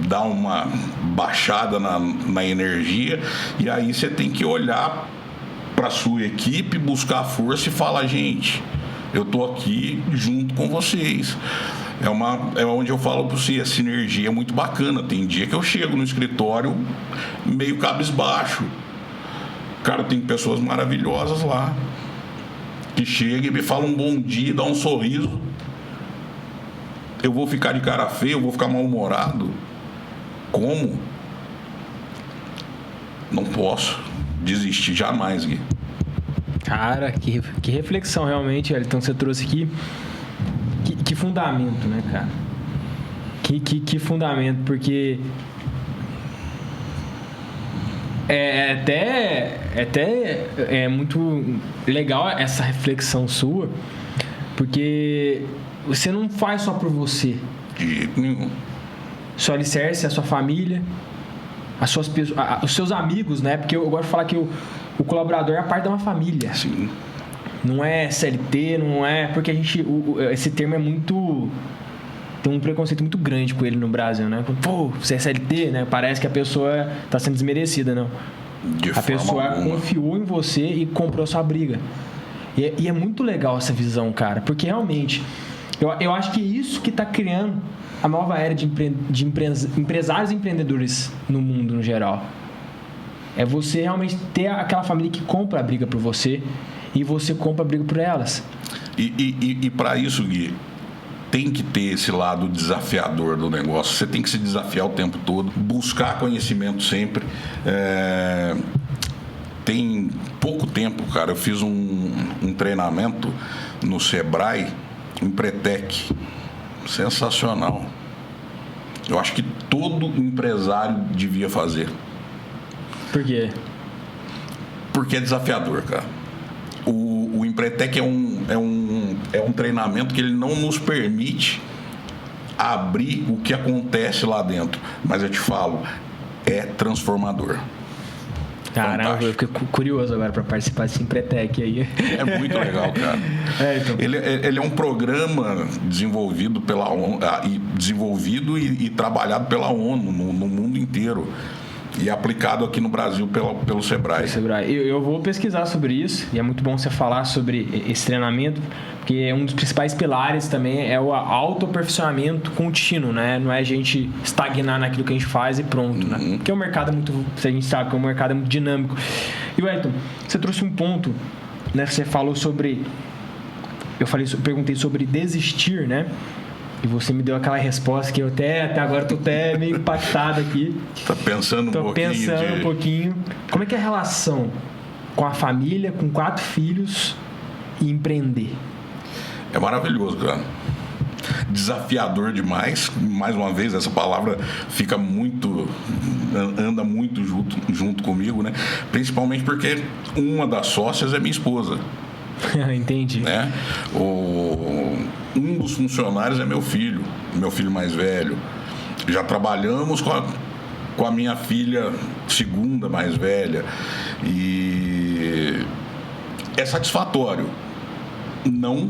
dá uma baixada na energia, e aí você tem que olhar para sua equipe, buscar força e falar, gente, eu tô aqui junto com vocês. É onde eu falo para você, a sinergia é muito bacana. Tem dia que eu chego no escritório meio cabisbaixo, cara, tem pessoas maravilhosas lá que chega e me fala um bom dia, dá um sorriso. Eu vou ficar de cara feia, eu vou ficar mal-humorado? Como? Não posso desistir jamais, Gui. Cara, que reflexão realmente, Wellington, você trouxe aqui. Que fundamento, né, cara? Que fundamento, porque é muito legal essa reflexão sua, porque você não faz só por você. De jeito nenhum. Seu alicerce, a sua família, os seus amigos, né? Porque eu gosto de falar que o colaborador é a parte de uma família. Sim. Não é CLT, não é... Porque esse termo é muito... Tem um preconceito muito grande com ele no Brasil, né? Pô, você é CLT, né? Parece que a pessoa está sendo desmerecida, não. A pessoa confiou em você e comprou sua briga. E é muito legal essa visão, cara. Porque realmente, eu acho que é isso que está criando a nova era de empresários e empreendedores no mundo, no geral. É você realmente ter aquela família que compra a briga por você e você compra a briga por elas. E para isso, Gui, tem que ter esse lado desafiador do negócio. Você tem que se desafiar o tempo todo, buscar conhecimento sempre. Tem pouco tempo, cara, eu fiz um treinamento no Sebrae, em Pretec. Sensacional. Eu acho que todo empresário devia fazer. Por quê? Porque é desafiador, cara. O Empretec é um treinamento que ele não nos permite abrir o que acontece lá dentro. Mas eu te falo, é transformador. Caramba, eu fiquei curioso agora para participar desse Empretec aí. É muito legal, cara. Então. Ele é um programa desenvolvido pela ONU, e trabalhado pela ONU no mundo inteiro. e aplicado aqui no Brasil pelo Sebrae. Eu vou pesquisar sobre isso, e é muito bom você falar sobre esse treinamento, porque um dos principais pilares também é o autoaperfeiçoamento contínuo, né? Não é a gente estagnar naquilo que a gente faz e pronto, né? Porque o mercado é muito, a gente sabe que o mercado é muito dinâmico. E Wellington, você trouxe um ponto, né? Você falou sobre, perguntei sobre desistir, né? E você me deu aquela resposta que eu até agora estou até meio impactado aqui. Tá pensando um pouquinho. Como é que é a relação com a família, com 4 filhos e empreender? É maravilhoso, cara. Desafiador demais. Mais uma vez, essa palavra anda muito junto comigo, né? Principalmente porque uma das sócias é minha esposa. Entendi. Né? Um dos funcionários é meu filho mais velho. Já trabalhamos com a minha filha segunda mais velha. E é satisfatório. Não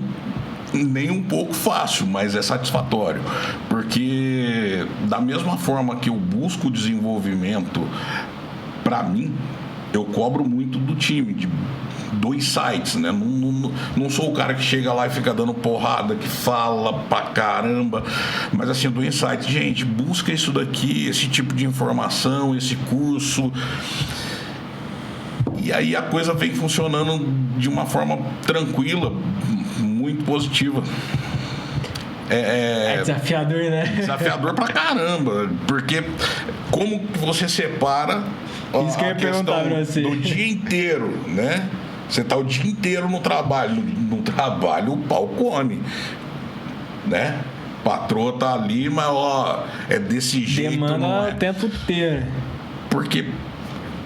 nem um pouco fácil, mas é satisfatório. Porque da mesma forma que eu busco desenvolvimento para mim, eu cobro muito do time, de 2 sites, né? Não sou o cara que chega lá e fica dando porrada, que fala pra caramba, mas assim, do insight, gente, busca isso daqui, esse tipo de informação, esse curso, e aí a coisa vem funcionando de uma forma tranquila, muito positiva. É desafiador, né? Desafiador pra caramba, porque como que você separa isso que eu ia perguntar pra você. Do dia inteiro, né? Você tá o dia inteiro no trabalho. No trabalho o pau come, né? Patroa tá ali, mas é desse jeito. Demanda o tempo inteiro. Porque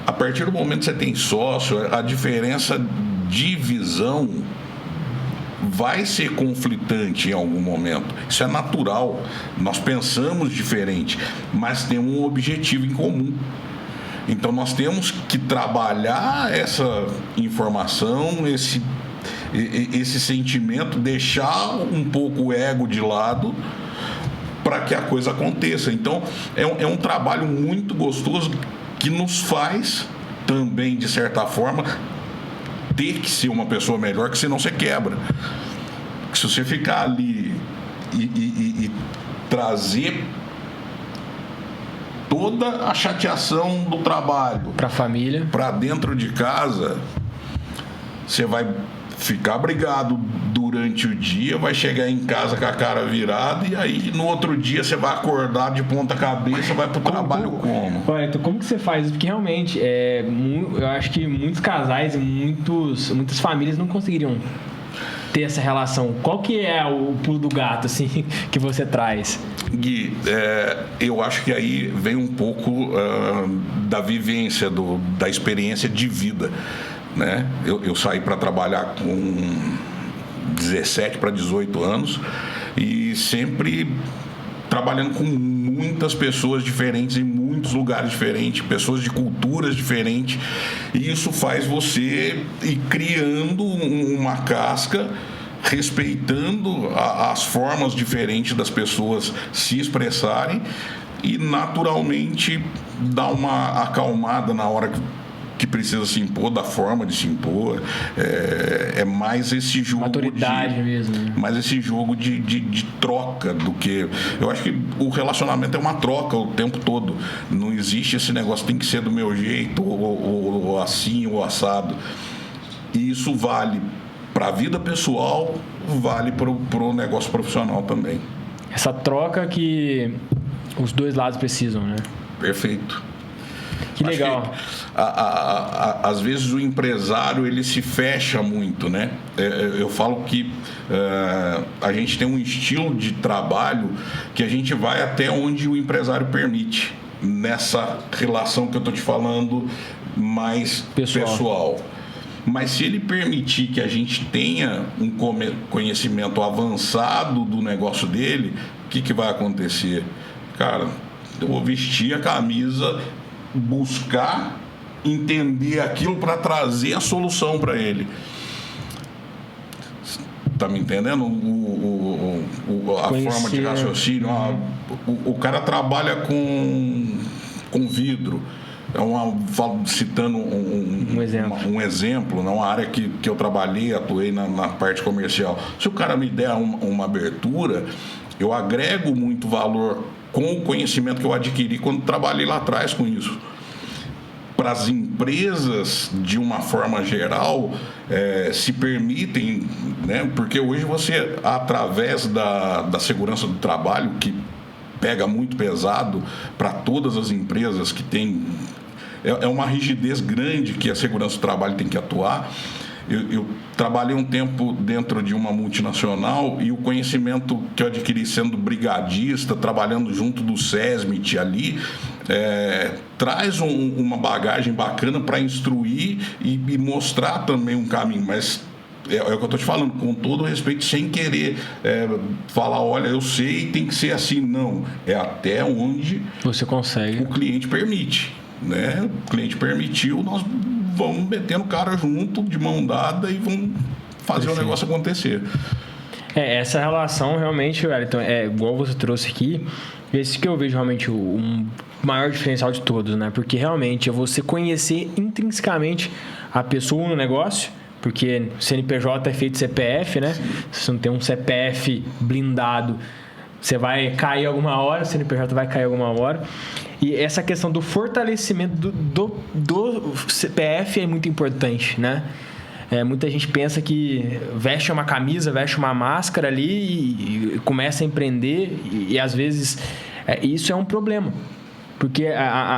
a partir do momento que você tem sócio, a diferença de visão vai ser conflitante em algum momento. Isso é natural. Nós pensamos diferente, mas temos um objetivo em comum. Então nós temos que trabalhar essa informação, esse sentimento, deixar um pouco o ego de lado para que a coisa aconteça. Então é um trabalho muito gostoso que nos faz também, de certa forma, ter que ser uma pessoa melhor, que senão você quebra. Se você ficar ali e trazer toda a chateação do trabalho para a família, para dentro de casa, você vai ficar brigado durante o dia, vai chegar em casa com a cara virada, e aí no outro dia você vai acordar de ponta cabeça, vai pro trabalho como? Olha, então como que você faz isso? Porque realmente eu acho que muitos casais e muitas famílias não conseguiriam ter essa relação. Qual que é o pulo do gato, assim, que você traz? Gui, eu acho que aí vem um pouco da vivência, da experiência de vida, né? Eu saí para trabalhar com 17 para 18 anos e sempre trabalhando com muitas pessoas diferentes em muitos lugares diferentes, pessoas de culturas diferentes, e isso faz você ir criando uma casca, respeitando as formas diferentes das pessoas se expressarem, e naturalmente dá uma acalmada na hora que precisa se impor, da forma de se impor. É mais esse jogo maturidade mesmo, né? Mais esse jogo de troca do que... Eu acho que o relacionamento é uma troca o tempo todo. Não existe esse negócio, tem que ser do meu jeito, ou assim, ou assado. E isso vale para a vida pessoal, vale para o negócio profissional também. Essa troca que os dois lados precisam, né? Perfeito. Que legal. Que, às vezes o empresário ele se fecha muito, né? Eu falo que a gente tem um estilo de trabalho que a gente vai até onde o empresário permite, nessa relação que eu estou te falando mais pessoal. Mas se ele permitir que a gente tenha um conhecimento avançado do negócio dele, o que vai acontecer? Cara, eu vou vestir a camisa, buscar entender aquilo para trazer a solução para ele. Tá me entendendo? A forma de raciocínio. O cara trabalha com vidro. citando um exemplo, numa área que eu trabalhei, atuei na parte comercial. Se o cara me der uma abertura, eu agrego muito valor com o conhecimento que eu adquiri quando trabalhei lá atrás com isso. Para as empresas, de uma forma geral, se permitem, né? Porque hoje você, através da segurança do trabalho, que pega muito pesado para todas as empresas que tem... É uma rigidez grande que a segurança do trabalho tem que atuar. Eu trabalhei um tempo dentro de uma multinacional e o conhecimento que eu adquiri sendo brigadista, trabalhando junto do SESMIT ali, traz uma bagagem bacana para instruir e mostrar também um caminho, mas é o que eu estou te falando, com todo respeito, sem querer falar, olha, eu sei, tem que ser assim. Não, é até onde você consegue. O cliente permite, né? O cliente permitiu, nós vamos metendo o cara junto, de mão dada, e vamos fazer o negócio acontecer. Essa relação realmente, Wellington, igual você trouxe aqui, esse que eu vejo realmente o maior diferencial de todos, né? Porque realmente é você conhecer intrinsecamente a pessoa no negócio, porque CNPJ é feito CPF, né? Sim. Se você não tem um CPF blindado, você vai cair alguma hora, o CNPJ vai cair alguma hora. E essa questão do fortalecimento do CPF é muito importante, né? Muita gente pensa que veste uma camisa, veste uma máscara ali e começa a empreender e às vezes isso é um problema. Porque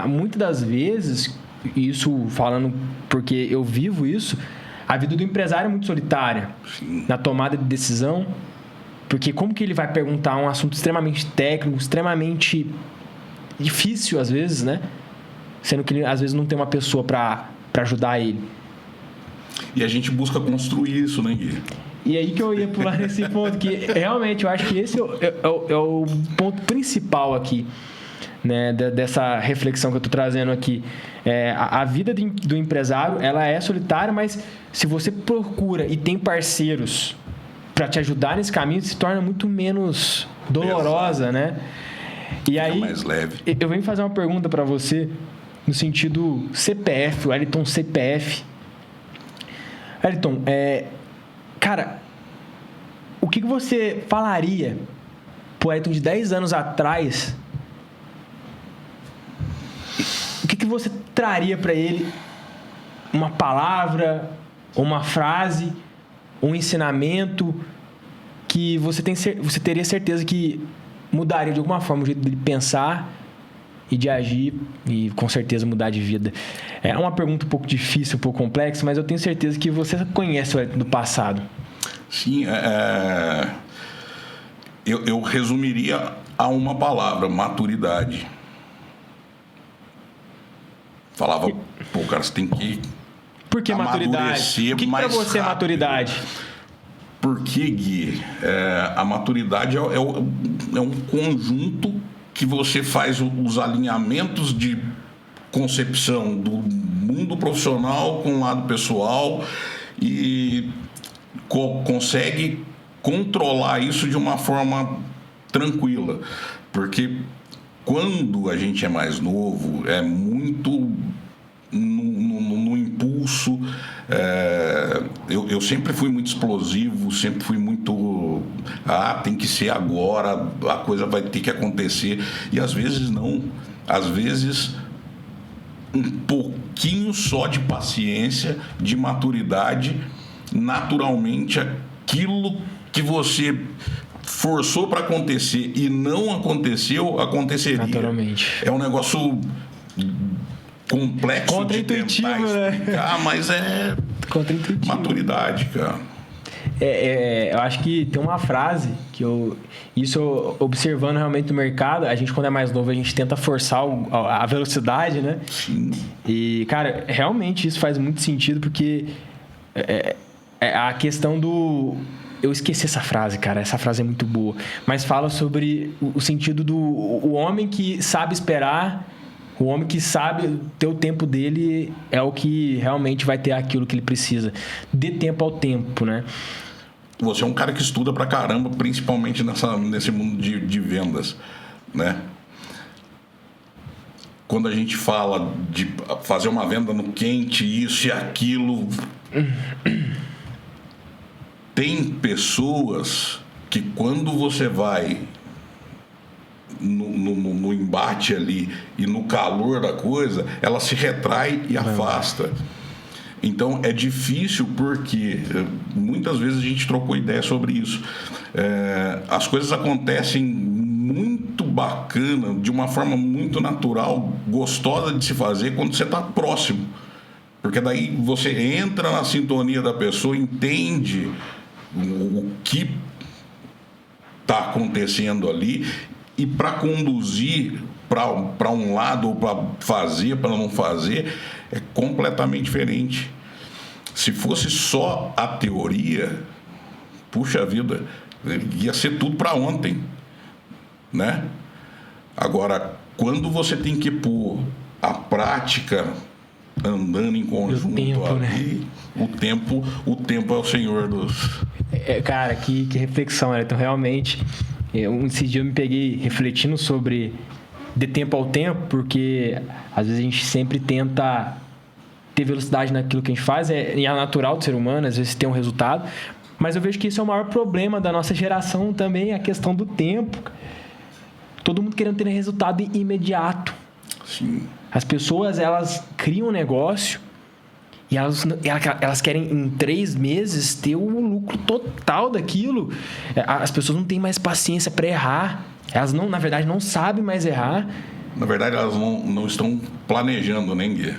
muitas das vezes, isso falando porque eu vivo isso, a vida do empresário é muito solitária. Sim. Na tomada de decisão. Porque como que ele vai perguntar um assunto extremamente técnico, extremamente difícil às vezes, né? Sendo que ele às vezes não tem uma pessoa para ajudar ele. E a gente busca construir isso, né, Gui? E aí que eu ia pular nesse ponto, que realmente eu acho que esse é o ponto principal aqui, né, dessa reflexão que eu estou trazendo aqui. A vida do empresário, ela é solitária, mas se você procura e tem parceiros para te ajudar nesse caminho, se torna muito menos dolorosa, né? E aí, mais leve. Eu venho fazer uma pergunta para você no sentido CPF, Wellington CPF. Wellington, cara, o que você falaria pro Wellington de 10 anos atrás? O que você traria para ele? Uma palavra, uma frase, um ensinamento que você teria certeza que mudaria de alguma forma o jeito dele pensar e de agir e com certeza mudar de vida. É uma pergunta um pouco difícil, um pouco complexa, mas eu tenho certeza que você conhece o Wellington do passado. Sim, eu resumiria a uma palavra: maturidade. Falava, pô, cara, você tem que... Por que maturidade? O que para você é maturidade? Porque, Gui, a maturidade é um conjunto que você faz os alinhamentos de concepção do mundo profissional com o lado pessoal e consegue controlar isso de uma forma tranquila. Porque quando a gente é mais novo, é muito no impulso. Eu sempre fui muito explosivo, sempre fui muito... tem que ser agora, a coisa vai ter que acontecer. E às vezes não. Às vezes, um pouquinho só de paciência, de maturidade, naturalmente, aquilo que você forçou para acontecer e não aconteceu, aconteceria. Naturalmente. É um negócio complexo, contra-intuitivo, de tentar explicar, né? Mas é contra-intuitivo. Maturidade, cara. Eu acho que tem uma frase que eu observando realmente o mercado, a gente quando é mais novo, a gente tenta forçar a velocidade, né? Sim. E, cara, realmente isso faz muito sentido, porque a questão do... Eu esqueci essa frase, cara. Essa frase é muito boa. Mas fala sobre o sentido do o homem que sabe esperar, o homem que sabe ter o tempo dele é o que realmente vai ter aquilo que ele precisa. Dê tempo ao tempo, né? Você é um cara que estuda pra caramba, principalmente nesse mundo de vendas, né? quando a gente fala de fazer uma venda no quente, isso e aquilo, tem pessoas que quando você vai no embate ali e no calor da coisa, ela se retrai e afasta. Então é difícil porque muitas vezes a gente trocou ideia sobre isso. As coisas acontecem muito bacana, de uma forma muito natural, gostosa de se fazer quando você está próximo. Porque daí você entra na sintonia da pessoa, entende o que está acontecendo ali, e para conduzir para um lado ou para fazer, para não fazer, é completamente diferente. Se fosse só a teoria, puxa vida, ia ser tudo para ontem, né? Agora, quando você tem que pôr a prática andando em conjunto tempo, ali, né? o tempo é o senhor dos... Cara, que reflexão, Ayrton. Realmente, esse dia eu me peguei refletindo sobre de tempo ao tempo, porque às vezes a gente sempre tenta ter velocidade naquilo que a gente faz, é natural do ser humano, às vezes tem um resultado, mas eu vejo que isso é o maior problema da nossa geração também, a questão do tempo. Todo mundo querendo ter resultado imediato. Sim. As pessoas, elas criam um negócio e elas querem em 3 meses ter o lucro total daquilo. As pessoas não têm mais paciência para errar. Elas, não, na verdade, não sabem mais errar. Na verdade, elas não estão planejando, né, Gui?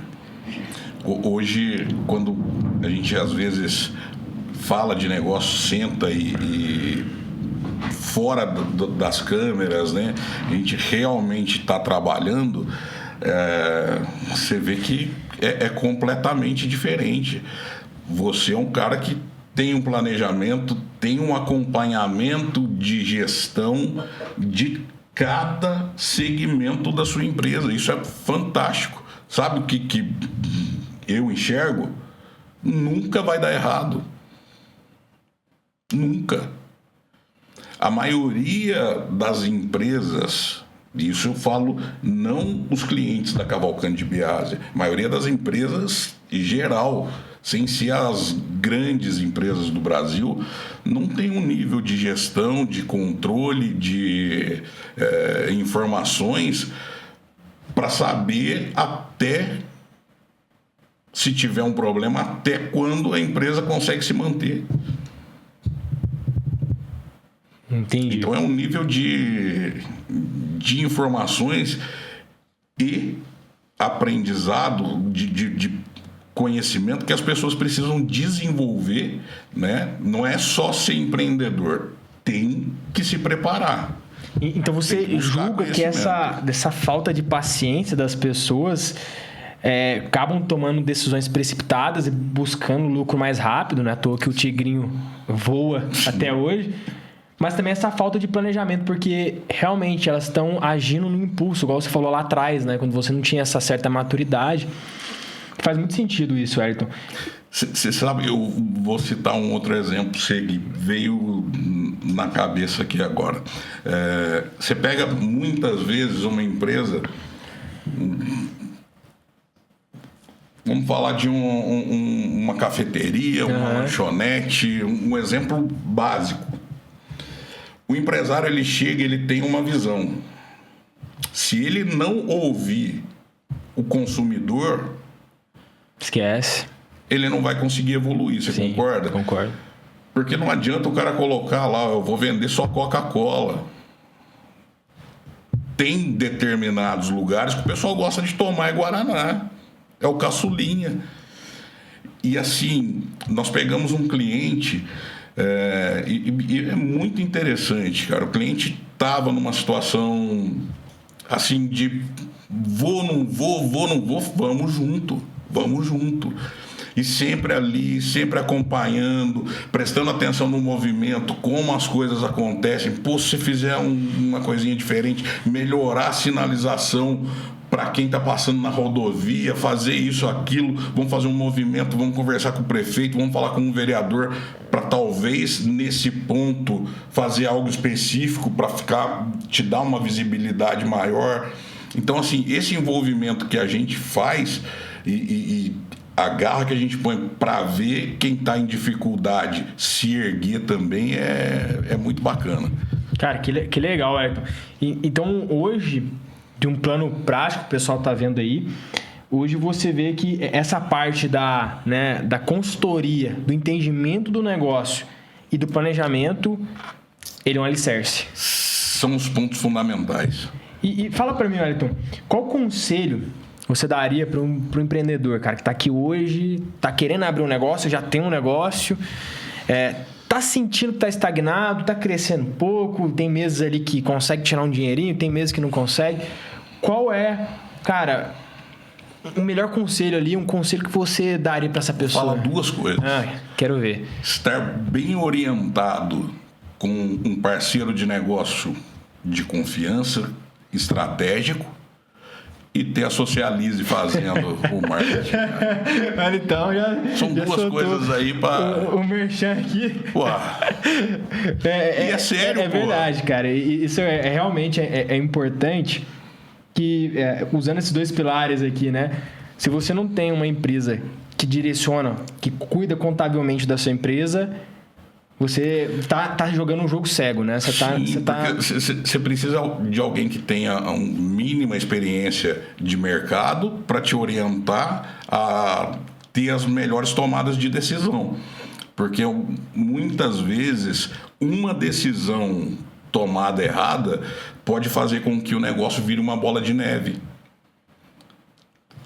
Hoje, quando a gente, às vezes, fala de negócio, senta e fora das câmeras, né? A gente realmente está trabalhando, você vê que é completamente diferente. Você é um cara que tem um planejamento, tem um acompanhamento de gestão de cada segmento da sua empresa. Isso é fantástico. Sabe o que eu enxergo? Nunca vai dar errado. Nunca. A maioria das empresas, isso eu falo não os clientes da Cavalcante de Biase, a maioria das empresas em geral, sem ser as grandes empresas do Brasil, não tem um nível de gestão, de controle, de informações para saber até, se tiver um problema, até quando a empresa consegue se manter. Entendi. Então é um nível de informações e aprendizado, de conhecimento que as pessoas precisam desenvolver, né? Não é só ser empreendedor, tem que se preparar. Então você julga que dessa falta de paciência das pessoas acabam tomando decisões precipitadas e buscando lucro mais rápido, né? À toa que o tigrinho voa até hoje. Mas também essa falta de planejamento, porque realmente elas estão agindo no impulso, igual você falou lá atrás, né? Quando você não tinha essa certa maturidade. Faz muito sentido isso, Ayrton. Você sabe, eu vou citar um outro exemplo que veio na cabeça aqui agora. Você pega muitas vezes uma empresa... Vamos falar de uma cafeteria, uma lanchonete, um exemplo básico. O empresário, ele chega, ele tem uma visão. Se ele não ouvir o consumidor... Esquece. Ele não vai conseguir evoluir, você Sim, concorda? Concordo. Porque não adianta o cara colocar lá, eu vou vender só Coca-Cola. Tem determinados lugares que o pessoal gosta de tomar Guaraná. É o caçulinha. E assim, nós pegamos um cliente... e é muito interessante, cara. O cliente estava numa situação assim de não vou, vamos junto. E sempre ali, sempre acompanhando, prestando atenção no movimento, como as coisas acontecem. Pô, se você fizer uma coisinha diferente, melhorar a sinalização para quem está passando na rodovia, fazer isso, aquilo, vamos fazer um movimento, vamos conversar com o prefeito, vamos falar com o vereador para talvez nesse ponto fazer algo específico para te dar uma visibilidade maior. Então, assim, esse envolvimento que a gente faz e a garra que a gente põe para ver quem está em dificuldade se erguer também é muito bacana. Cara, que legal, Ayrton. Então, hoje, de um plano prático, o pessoal tá vendo aí, hoje você vê que essa parte da consultoria, do entendimento do negócio e do planejamento, ele é um alicerce. São os pontos fundamentais. E fala para mim, Ayrton, qual conselho você daria para um empreendedor, cara, que tá aqui hoje, tá querendo abrir um negócio, já tem um negócio, tá sentindo que tá estagnado, tá crescendo um pouco, tem meses ali que consegue tirar um dinheirinho, tem meses que não consegue. Qual é, cara, o melhor conselho ali, um conselho que você daria para essa pessoa? Fala duas coisas. Quero ver. Estar bem orientado com um parceiro de negócio de confiança, estratégico, e ter a Socialize fazendo o marketing. Olha, então são duas coisas aí para o merchan aqui. Pô. E é sério, pô. É verdade, cara. Isso realmente é importante que, usando esses dois pilares aqui, né? Se você não tem uma empresa que direciona, que cuida contabilmente da sua empresa, você tá jogando um jogo cego, né? Você precisa de alguém que tenha uma mínima experiência de mercado para te orientar a ter as melhores tomadas de decisão. Porque muitas vezes uma decisão tomada errada pode fazer com que o negócio vire uma bola de neve.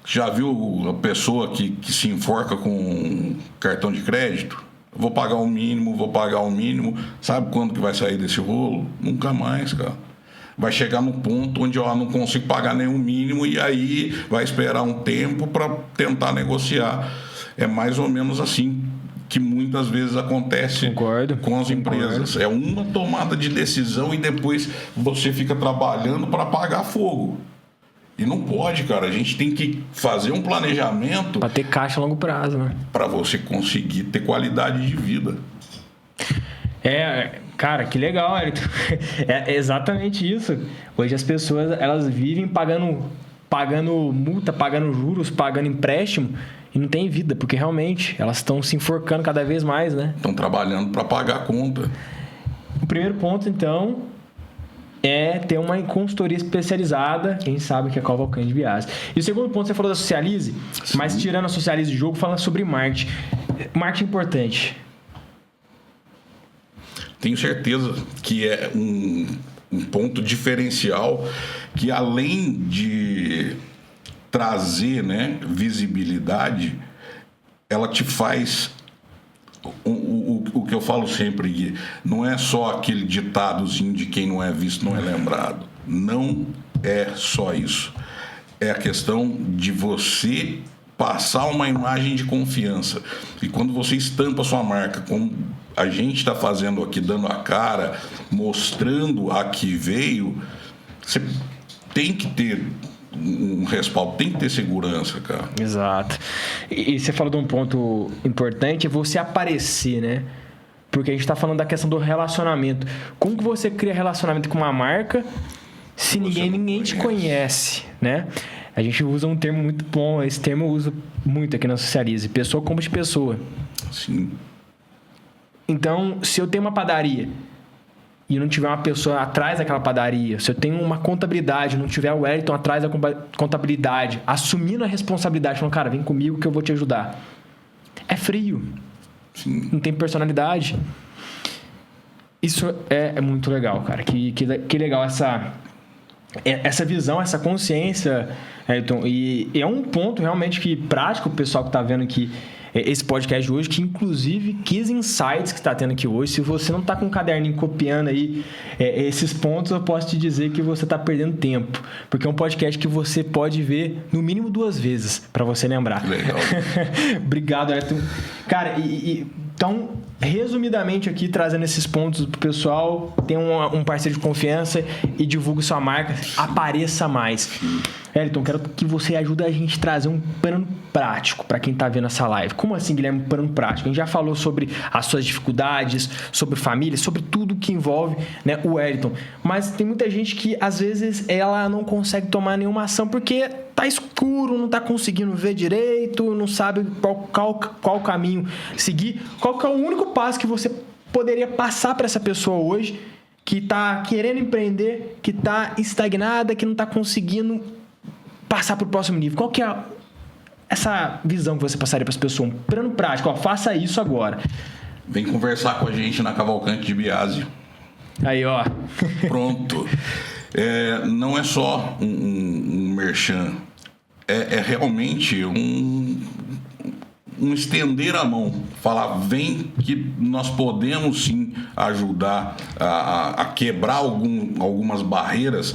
Já viu a pessoa que se enforca com cartão de crédito? Vou pagar o mínimo. Sabe quando que vai sair desse rolo? Nunca mais, cara. Vai chegar no ponto onde eu não consigo pagar nenhum mínimo e aí vai esperar um tempo para tentar negociar. É mais ou menos assim que muitas vezes acontece com as empresas. É uma tomada de decisão e depois você fica trabalhando para apagar fogo. E não pode, cara. A gente tem que fazer um planejamento... Para ter caixa a longo prazo, né? Para você conseguir ter qualidade de vida. Cara, que legal, Ayrton. É exatamente isso. Hoje as pessoas, elas vivem pagando multa, pagando juros, pagando empréstimo e não tem vida, porque realmente elas estão se enforcando cada vez mais, né? Estão trabalhando para pagar a conta. O primeiro ponto, então... é ter uma consultoria especializada, quem sabe que é Cavalcante Biasi. E o segundo ponto, você falou da Socialize, sim, mas tirando a Socialize do jogo, falando sobre marketing. Marketing é importante. Tenho certeza que é um ponto diferencial que, além de trazer, né, visibilidade, ela te faz... O que eu falo sempre, Gui, não é só aquele ditadozinho de quem não é visto não é lembrado. Não é só isso. É a questão de você passar uma imagem de confiança. E quando você estampa a sua marca, como a gente está fazendo aqui, dando a cara, mostrando a que veio, você tem que ter um respaldo, tem que ter segurança, cara. Exato. E você falou de um ponto importante, é você aparecer, né? Porque a gente está falando da questão do relacionamento. Como que você cria relacionamento com uma marca se ninguém te conhece, né? A gente usa um termo muito bom, esse termo eu uso muito aqui na Socialize, pessoa compra de pessoa. Sim. Então, se eu tenho uma padaria e não tiver uma pessoa atrás daquela padaria, se eu tenho uma contabilidade, não tiver o Wellington atrás da contabilidade, assumindo a responsabilidade, falando, cara, vem comigo que eu vou te ajudar. É frio. Sim. Não tem personalidade. Isso é muito legal, cara. Que legal essa visão, essa consciência, Ayrton. E é um ponto realmente que prático o pessoal que está vendo aqui esse podcast de hoje, que inclusive que insights que está tendo aqui hoje. Se você não está com um caderninho copiando aí esses pontos, eu posso te dizer que você está perdendo tempo, porque é um podcast que você pode ver no mínimo 2 vezes para você lembrar. Legal. Obrigado, Ayrton. Cara, então, resumidamente aqui, trazendo esses pontos pro pessoal, tem um parceiro de confiança e divulgue sua marca, apareça mais. Wellington, quero que você ajude a gente a trazer um plano prático para quem está vendo essa live. Como assim, Guilherme, um plano prático? A gente já falou sobre as suas dificuldades, sobre família, sobre tudo que envolve, né, o Wellington. Mas tem muita gente que, às vezes, ela não consegue tomar nenhuma ação porque tá escuro, não tá conseguindo ver direito, não sabe qual caminho seguir. Qual que é o único passo que você poderia passar para essa pessoa hoje que está querendo empreender, que está estagnada, que não está conseguindo passar para o próximo nível? Qual que é essa visão que você passaria para as pessoas? Um plano prático, ó, faça isso agora. Vem conversar com a gente na Cavalcante de Biase. Aí, ó. Pronto. Não é só um merchan, é realmente um estender a mão, falar, vem que nós podemos sim ajudar a quebrar algumas barreiras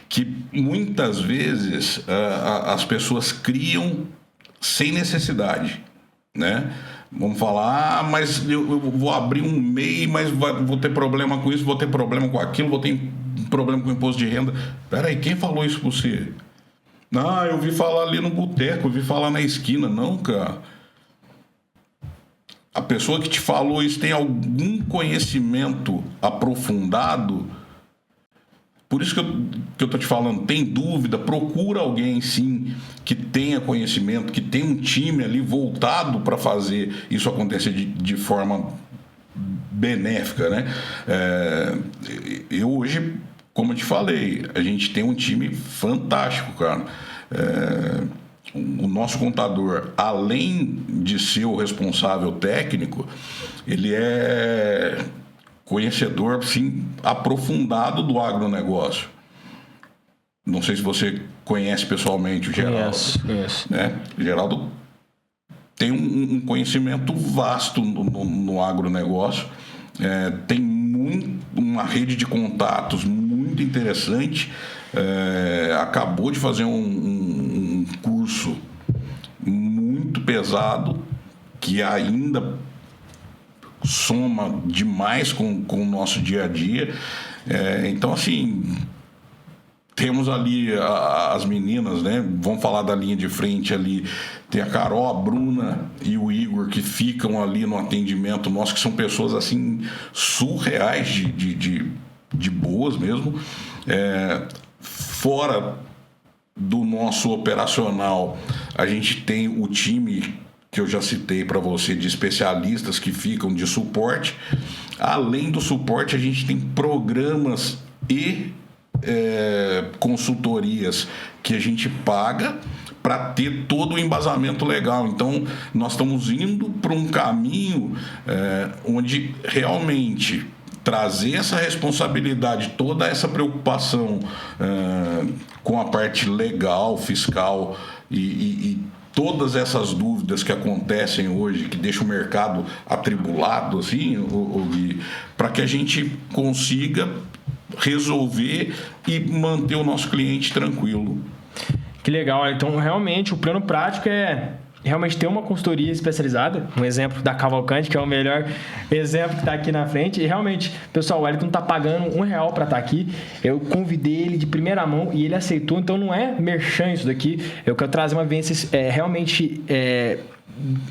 que muitas vezes as pessoas criam sem necessidade, né? Vamos falar, mas eu vou abrir um MEI, mas vou ter problema com isso, vou ter problema com aquilo, vou ter problema com o imposto de renda. Peraí, quem falou isso pra você? Eu vi falar ali no boteco, eu vi falar na esquina. Não, cara. A pessoa que te falou isso tem algum conhecimento aprofundado. Por isso que eu tô te falando, tem dúvida, procura alguém sim que tenha conhecimento, que tenha um time ali voltado para fazer isso acontecer de forma benéfica, né? Eu hoje, como eu te falei, a gente tem um time fantástico, cara. O nosso contador, além de ser o responsável técnico, ele é conhecedor, assim, aprofundado do agronegócio. Não sei se você conhece pessoalmente o Geraldo. Conheço. Né? O Geraldo tem um conhecimento vasto no agronegócio, tem uma rede de contatos muito interessante, acabou de fazer um curso muito pesado que ainda soma demais com o nosso dia a dia. Então, assim, temos ali as meninas, né? Vamos falar da linha de frente ali. Tem a Carol, a Bruna e o Igor que ficam ali no atendimento nosso, que são pessoas, assim, surreais de boas mesmo. Fora do nosso operacional, a gente tem o time que eu já citei para você, de especialistas que ficam de suporte. Além do suporte, a gente tem programas e consultorias que a gente paga para ter todo o embasamento legal. Então, nós estamos indo para um caminho onde realmente trazer essa responsabilidade, toda essa preocupação com a parte legal, fiscal e todas essas dúvidas que acontecem hoje, que deixam o mercado atribulado, assim, para que a gente consiga resolver e manter o nosso cliente tranquilo. Que legal. Então, realmente, o plano prático é realmente ter uma consultoria especializada, um exemplo da Cavalcante, que é o melhor exemplo que está aqui na frente. E realmente, pessoal, o Wellington não está pagando R$1 para estar aqui. Eu convidei ele de primeira mão e ele aceitou. Então, não é merchan isso daqui. Eu quero trazer uma vivência realmente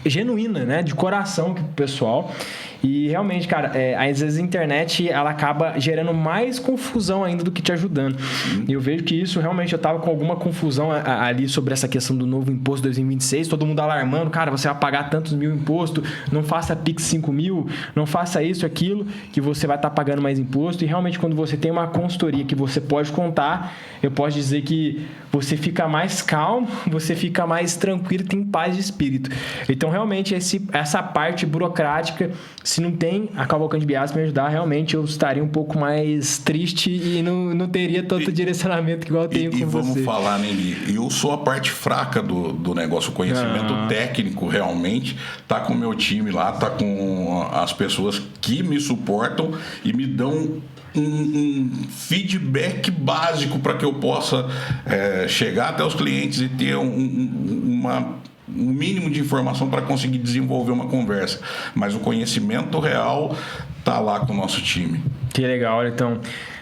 genuína, né? De coração pro pessoal. E realmente, cara, às vezes a internet ela acaba gerando mais confusão ainda do que te ajudando. E eu vejo que isso realmente, eu tava com alguma confusão ali sobre essa questão do novo imposto 2026, todo mundo alarmando, cara, você vai pagar tantos mil imposto, não faça Pix 5 mil, não faça isso, aquilo, que você vai estar pagando mais imposto. E realmente, quando você tem uma consultoria que você pode contar, eu posso dizer que você fica mais calmo, você fica mais tranquilo, tem paz de espírito. Então, realmente, essa parte burocrática, se não tem a Cavalcante Biase para me ajudar, realmente eu estaria um pouco mais triste e não teria tanto direcionamento igual eu tenho com você. E vamos falar, né, Gui? Eu sou a parte fraca do negócio, o conhecimento técnico realmente tá com o meu time lá, tá com as pessoas que me suportam e me dão um feedback básico para que eu possa chegar até os clientes e ter um mínimo de informação para conseguir desenvolver uma conversa. Mas o conhecimento real tá lá com o nosso time. Que legal, então.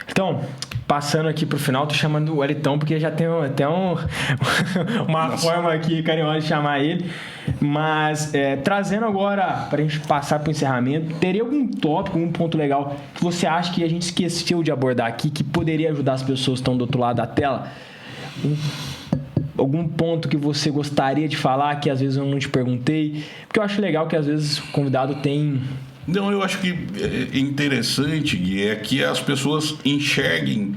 Então, passando aqui pro final, tô chamando o Wellington, porque já tem até uma forma aqui carinhosa de chamar ele. Mas, trazendo agora, pra gente passar pro encerramento, teria algum tópico, algum ponto legal que você acha que a gente esqueceu de abordar aqui, que poderia ajudar as pessoas que estão do outro lado da tela? Algum ponto que você gostaria de falar, que às vezes eu não te perguntei? Porque eu acho legal que às vezes o convidado tem... Não, eu acho que é interessante, Gui, é que as pessoas enxerguem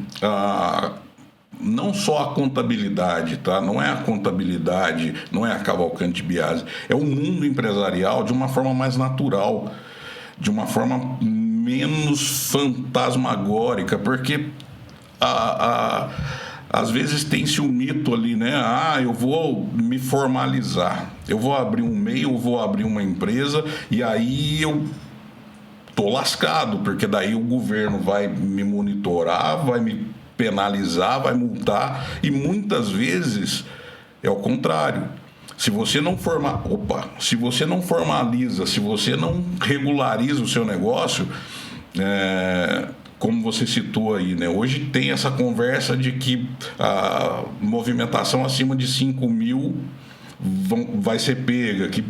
não só a contabilidade, tá? Não é a contabilidade, não é a Cavalcante Biasi, é o mundo empresarial de uma forma mais natural, de uma forma menos fantasmagórica, porque às vezes tem-se um mito ali, né? Eu vou me formalizar, eu vou abrir um MEI, eu vou abrir uma empresa e aí eu tô lascado, porque daí o governo vai me monitorar, vai me penalizar, vai multar, e muitas vezes é o contrário. Se você não formaliza, se você não regulariza o seu negócio, como você citou aí, né? Hoje tem essa conversa de que a movimentação acima de 5 mil vai ser pega, que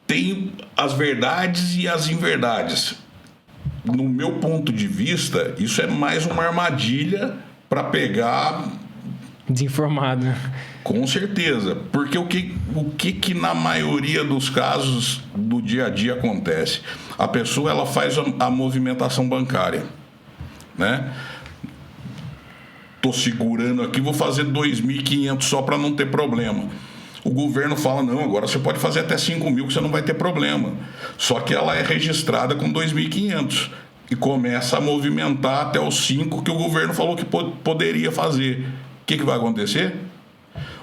tem as verdades e as inverdades. No meu ponto de vista, isso é mais uma armadilha para pegar... Desinformado. Com certeza. Porque o que na maioria dos casos do dia a dia acontece? A pessoa ela faz a movimentação bancária, né? Tô segurando aqui, vou fazer 2.500 só para não ter problema. O governo fala, não, agora você pode fazer até 5 mil que você não vai ter problema. Só que ela é registrada com 2.500 e começa a movimentar até os 5 que o governo falou que poderia fazer. O que vai acontecer?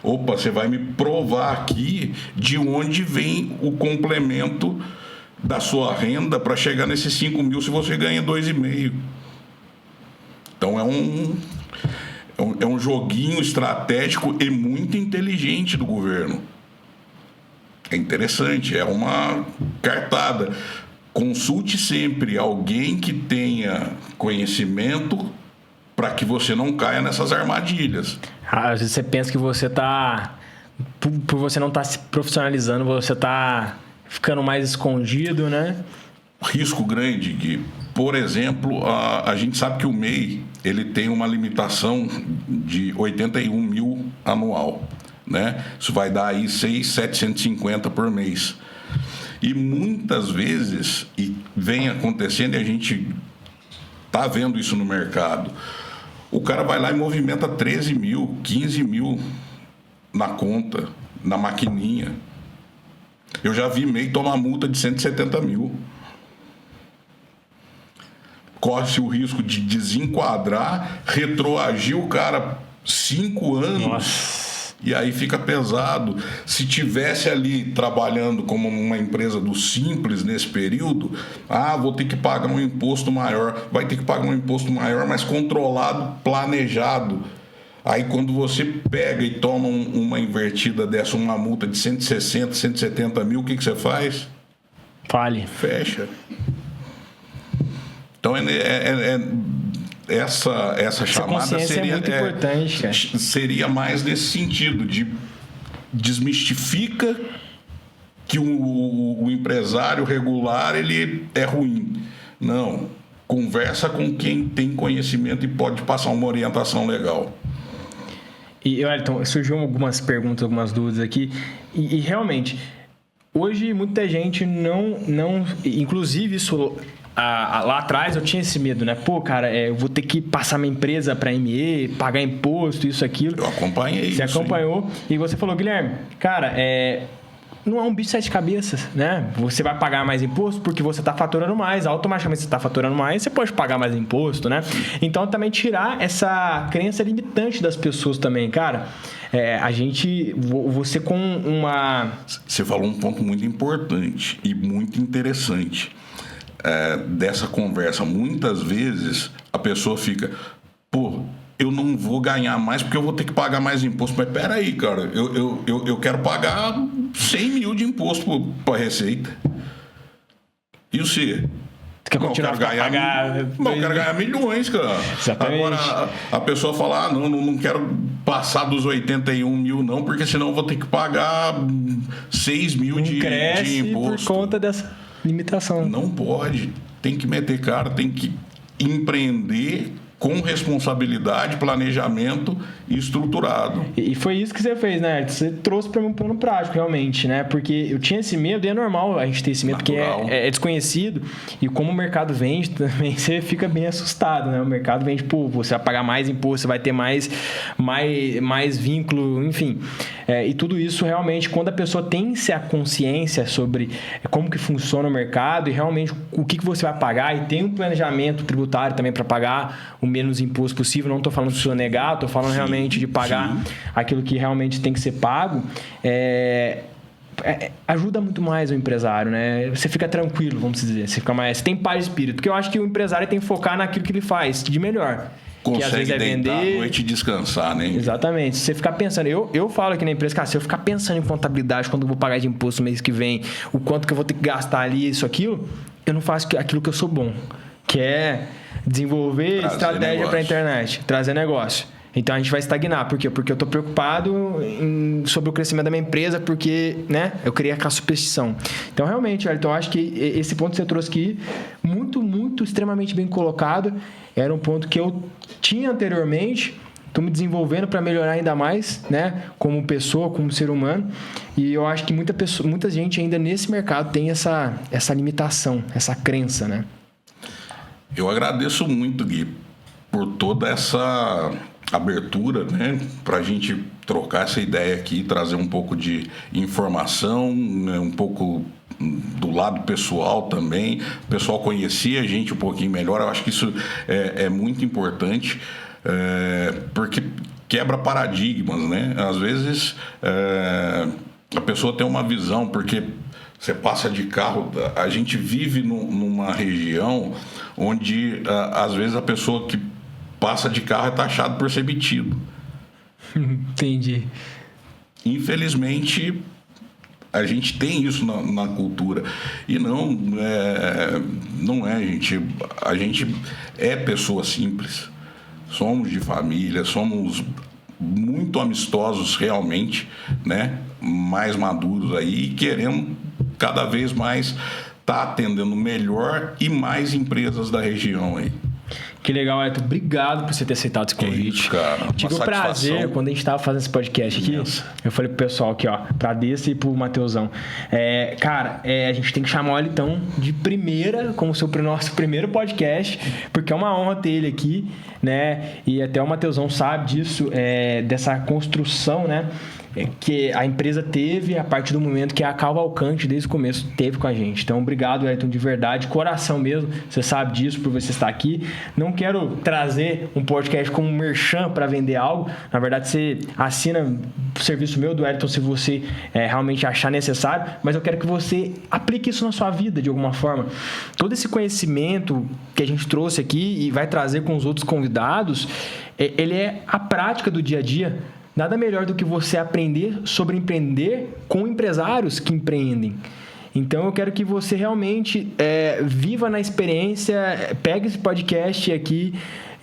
Opa, você vai me provar aqui de onde vem o complemento da sua renda para chegar nesses 5 mil se você ganha 2,5. Então é um joguinho estratégico e muito inteligente do governo. É interessante, é uma cartada. Consulte sempre alguém que tenha conhecimento para que você não caia nessas armadilhas. Às vezes você pensa que você está... Por você não estar se profissionalizando, você está ficando mais escondido, né? Risco grande de... Por exemplo, a gente sabe que o MEI ele tem uma limitação de 81 mil anual, né? Isso vai dar aí 6.750 por mês. E muitas vezes, e vem acontecendo, e a gente tá vendo isso no mercado, o cara vai lá e movimenta 13 mil, 15 mil na conta, na maquininha. Eu já vi MEI tomar multa de 170 mil. Corre-se o risco de desenquadrar, retroagir o cara 5 anos. Nossa. E aí fica pesado. Se tivesse ali trabalhando como uma empresa do Simples nesse período, vou ter que pagar um imposto maior. Vai ter que pagar um imposto maior, mas controlado, planejado. Aí quando você pega e toma uma invertida dessa, uma multa de 160, 170 mil, o que você faz? Fale. Fecha. Então essa chamada seria muito importante, cara. Seria mais nesse sentido de desmistifica que o empresário regular ele é ruim. Não, conversa com quem tem conhecimento e pode passar uma orientação legal. E Wellington, surgiu algumas perguntas, algumas dúvidas aqui e realmente hoje muita gente não inclusive isso lá atrás eu tinha esse medo, né? Pô, cara, eu vou ter que passar minha empresa para ME, pagar imposto, isso, aquilo. Eu acompanhei isso. Você acompanhou e você falou, Guilherme, cara, não é um bicho de 7 cabeças, né? Você vai pagar mais imposto porque você está faturando mais. Automaticamente você está faturando mais, você pode pagar mais imposto, né? Então, também tirar essa crença limitante das pessoas também, cara. Você com uma... Você falou um ponto muito importante e muito interessante. Dessa conversa, muitas vezes a pessoa fica, eu não vou ganhar mais porque eu vou ter que pagar mais imposto. Mas peraí, cara, eu quero pagar 100 mil de imposto para a Receita. E você? quer continuar a pagar... Não, eu quero ganhar milhões, cara. Exatamente. Agora, a pessoa fala, não quero passar dos 81 mil, não, porque senão eu vou ter que pagar 6 mil de imposto. Por conta dessa limitação. Não pode. Tem que meter cara, tem que empreender com responsabilidade, planejamento e estruturado. E foi isso que você fez, né? Você trouxe para mim um plano prático, realmente, né? Porque eu tinha esse medo, e é normal a gente ter esse medo, natural. Porque é desconhecido. E como o mercado vende também, você fica bem assustado, né? O mercado vende, você vai pagar mais imposto, você vai ter mais vínculo, enfim. E tudo isso, realmente, quando a pessoa tem a consciência sobre como que funciona o mercado e realmente o que você vai pagar, e tem um planejamento tributário também para pagar o menos imposto possível, não estou falando de sonegar, estou falando realmente de pagar aquilo que realmente tem que ser pago, ajuda muito mais o empresário, né? Você fica tranquilo, vamos dizer, você tem paz de espírito, porque eu acho que o empresário tem que focar naquilo que ele faz de melhor. Consegue que às vezes deitar à noite e descansar, né? Exatamente. Se você ficar pensando... Eu falo aqui na empresa, cara, se eu ficar pensando em contabilidade, quando eu vou pagar de imposto no mês que vem, o quanto que eu vou ter que gastar ali, isso, aquilo, eu não faço aquilo que eu sou bom, que é desenvolver trazer estratégia para a internet, trazer negócio. Então a gente vai estagnar. Por quê? Porque eu estou preocupado sobre o crescimento da minha empresa, porque, né, eu criei aquela superstição. Então, realmente, Ayrton, eu acho que esse ponto que você trouxe aqui, muito, muito, extremamente bem colocado, era um ponto que eu tinha anteriormente, estou me desenvolvendo para melhorar ainda mais, né, como pessoa, como ser humano, e eu acho que muita gente ainda nesse mercado tem essa limitação, essa crença, né? Eu agradeço muito, Gui, por toda essa abertura, né, para a gente trocar essa ideia aqui, trazer um pouco de informação, né, um pouco do lado pessoal também, o pessoal conhecer a gente um pouquinho melhor. Eu acho que isso é muito importante, porque quebra paradigmas, né? Às vezes a pessoa tem uma visão, porque você passa de carro, a gente vive numa região onde às vezes a pessoa que passa de carro é taxado por ser metido. Entendi. Infelizmente, a gente tem isso na cultura. E não é, gente. A gente é pessoa simples. Somos de família, somos muito amistosos realmente, né? Mais maduros aí, e queremos cada vez mais estar atendendo melhor e mais empresas da região aí. Que legal, Ayrton. Obrigado por você ter aceitado esse convite. Isso, cara. Tive o prazer, quando a gente estava fazendo esse podcast aqui, eu falei pro pessoal aqui, ó, pra Dessa e pro Mateusão. Cara, a gente tem que chamar o Ayrton de primeira, como seu nosso primeiro podcast, porque é uma honra ter ele aqui, né? E até o Mateusão sabe disso, dessa construção, né? Que a empresa teve a partir do momento que a Cavalcante, desde o começo, teve com a gente. Então, obrigado, Ayrton, de verdade, coração mesmo. Você sabe disso, por você estar aqui. Não quero trazer um podcast como um merchan para vender algo. Na verdade, você assina o serviço meu do Ayrton se você realmente achar necessário. Mas eu quero que você aplique isso na sua vida, de alguma forma. Todo esse conhecimento que a gente trouxe aqui e vai trazer com os outros convidados, ele é a prática do dia a dia. Nada melhor do que você aprender sobre empreender com empresários que empreendem. Então, eu quero que você realmente viva na experiência, pegue esse podcast aqui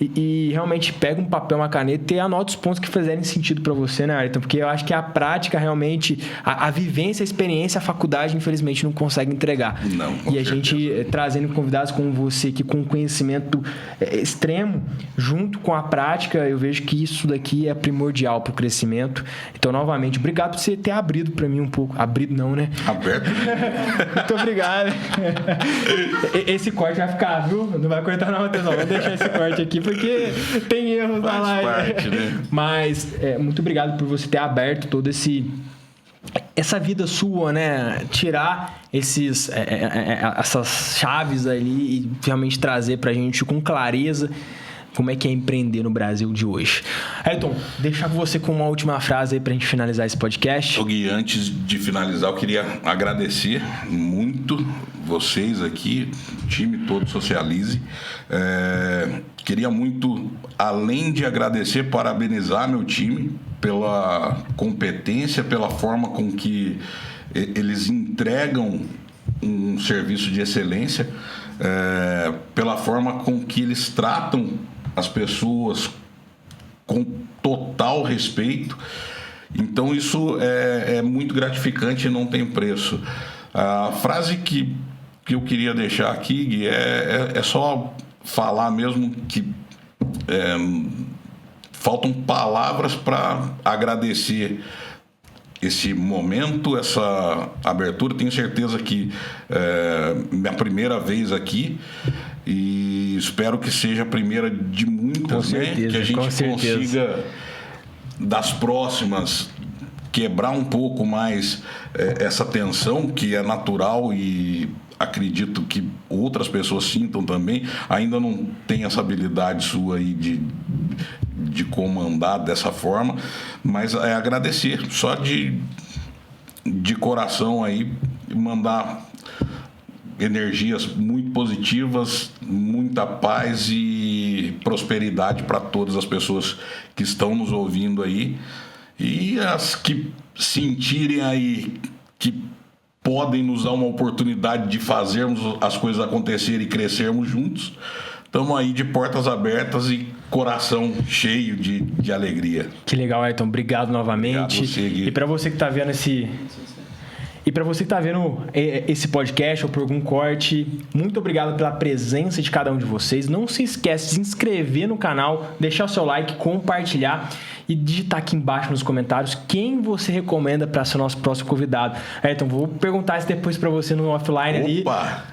e realmente pega um papel, uma caneta e anota os pontos que fizerem sentido para você, né, Ayrton? Porque eu acho que a prática realmente, a vivência, a experiência, a faculdade, infelizmente, não consegue entregar. Não, e a gente trazendo convidados como você aqui com conhecimento extremo, junto com a prática, eu vejo que isso daqui é primordial para o crescimento. Então, novamente, obrigado por você ter abrido para mim um pouco. Abrido não, né? Aberto. Muito obrigado. Esse corte vai ficar, viu? Não vai cortar não, Matheus. Vamos deixar esse corte aqui, porque tem erros na live. Parte, né? Mas, muito obrigado por você ter aberto todo essa vida sua, né? Tirar essas chaves ali e realmente trazer pra gente com clareza como é que é empreender no Brasil de hoje. Ayrton, deixar você com uma última frase aí pra gente finalizar esse podcast. Gui, antes de finalizar, eu queria agradecer muito vocês aqui, o time todo Socialize. Queria muito, além de agradecer, parabenizar meu time pela competência, pela forma com que eles entregam um serviço de excelência. pela forma com que eles tratam as pessoas com total respeito. Então isso é muito gratificante e não tem preço. A frase que eu queria deixar aqui, Gui, é só falar mesmo que faltam palavras para agradecer esse momento, essa abertura. Tenho certeza que minha primeira vez aqui, e espero que seja a primeira de muitas, né? Que a gente consiga, das próximas, quebrar um pouco mais essa tensão que é natural, e acredito que outras pessoas sintam também. Ainda não tem essa habilidade sua aí de comandar dessa forma, mas é agradecer, só de coração aí, mandar energias muito positivas, muita paz e prosperidade para todas as pessoas que estão nos ouvindo aí, e as que sentirem aí que podem nos dar uma oportunidade de fazermos as coisas acontecerem e crescermos juntos. Estamos aí de portas abertas e coração cheio de alegria. Que legal, Ayrton. Obrigado novamente. Obrigado você, Gui. E para você que está vendo esse podcast ou por algum corte, muito obrigado pela presença de cada um de vocês. Não se esquece de se inscrever no canal, deixar o seu like, compartilhar e digitar aqui embaixo nos comentários quem você recomenda para ser nosso próximo convidado. Ayrton, vou perguntar isso depois para você no offline ali.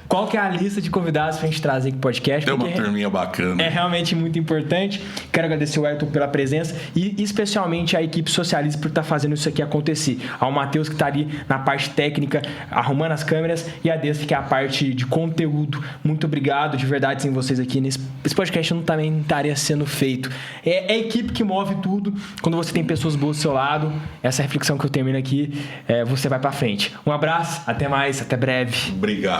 Qual que é a lista de convidados para a gente trazer aqui pro podcast? Tem uma turminha bacana. É realmente muito importante. Quero agradecer o Ayrton pela presença e especialmente a equipe Socialize por estar fazendo isso aqui acontecer. Ao Matheus, que está ali na parte técnica, arrumando as câmeras, e a Destra, que é a parte de conteúdo. Muito obrigado, de verdade, sem vocês aqui. Esse podcast também não estaria sendo feito. É a equipe que move tudo. Quando você tem pessoas boas do seu lado, essa reflexão que eu termino aqui, você vai para frente. Um abraço, até mais, até breve. Obrigado.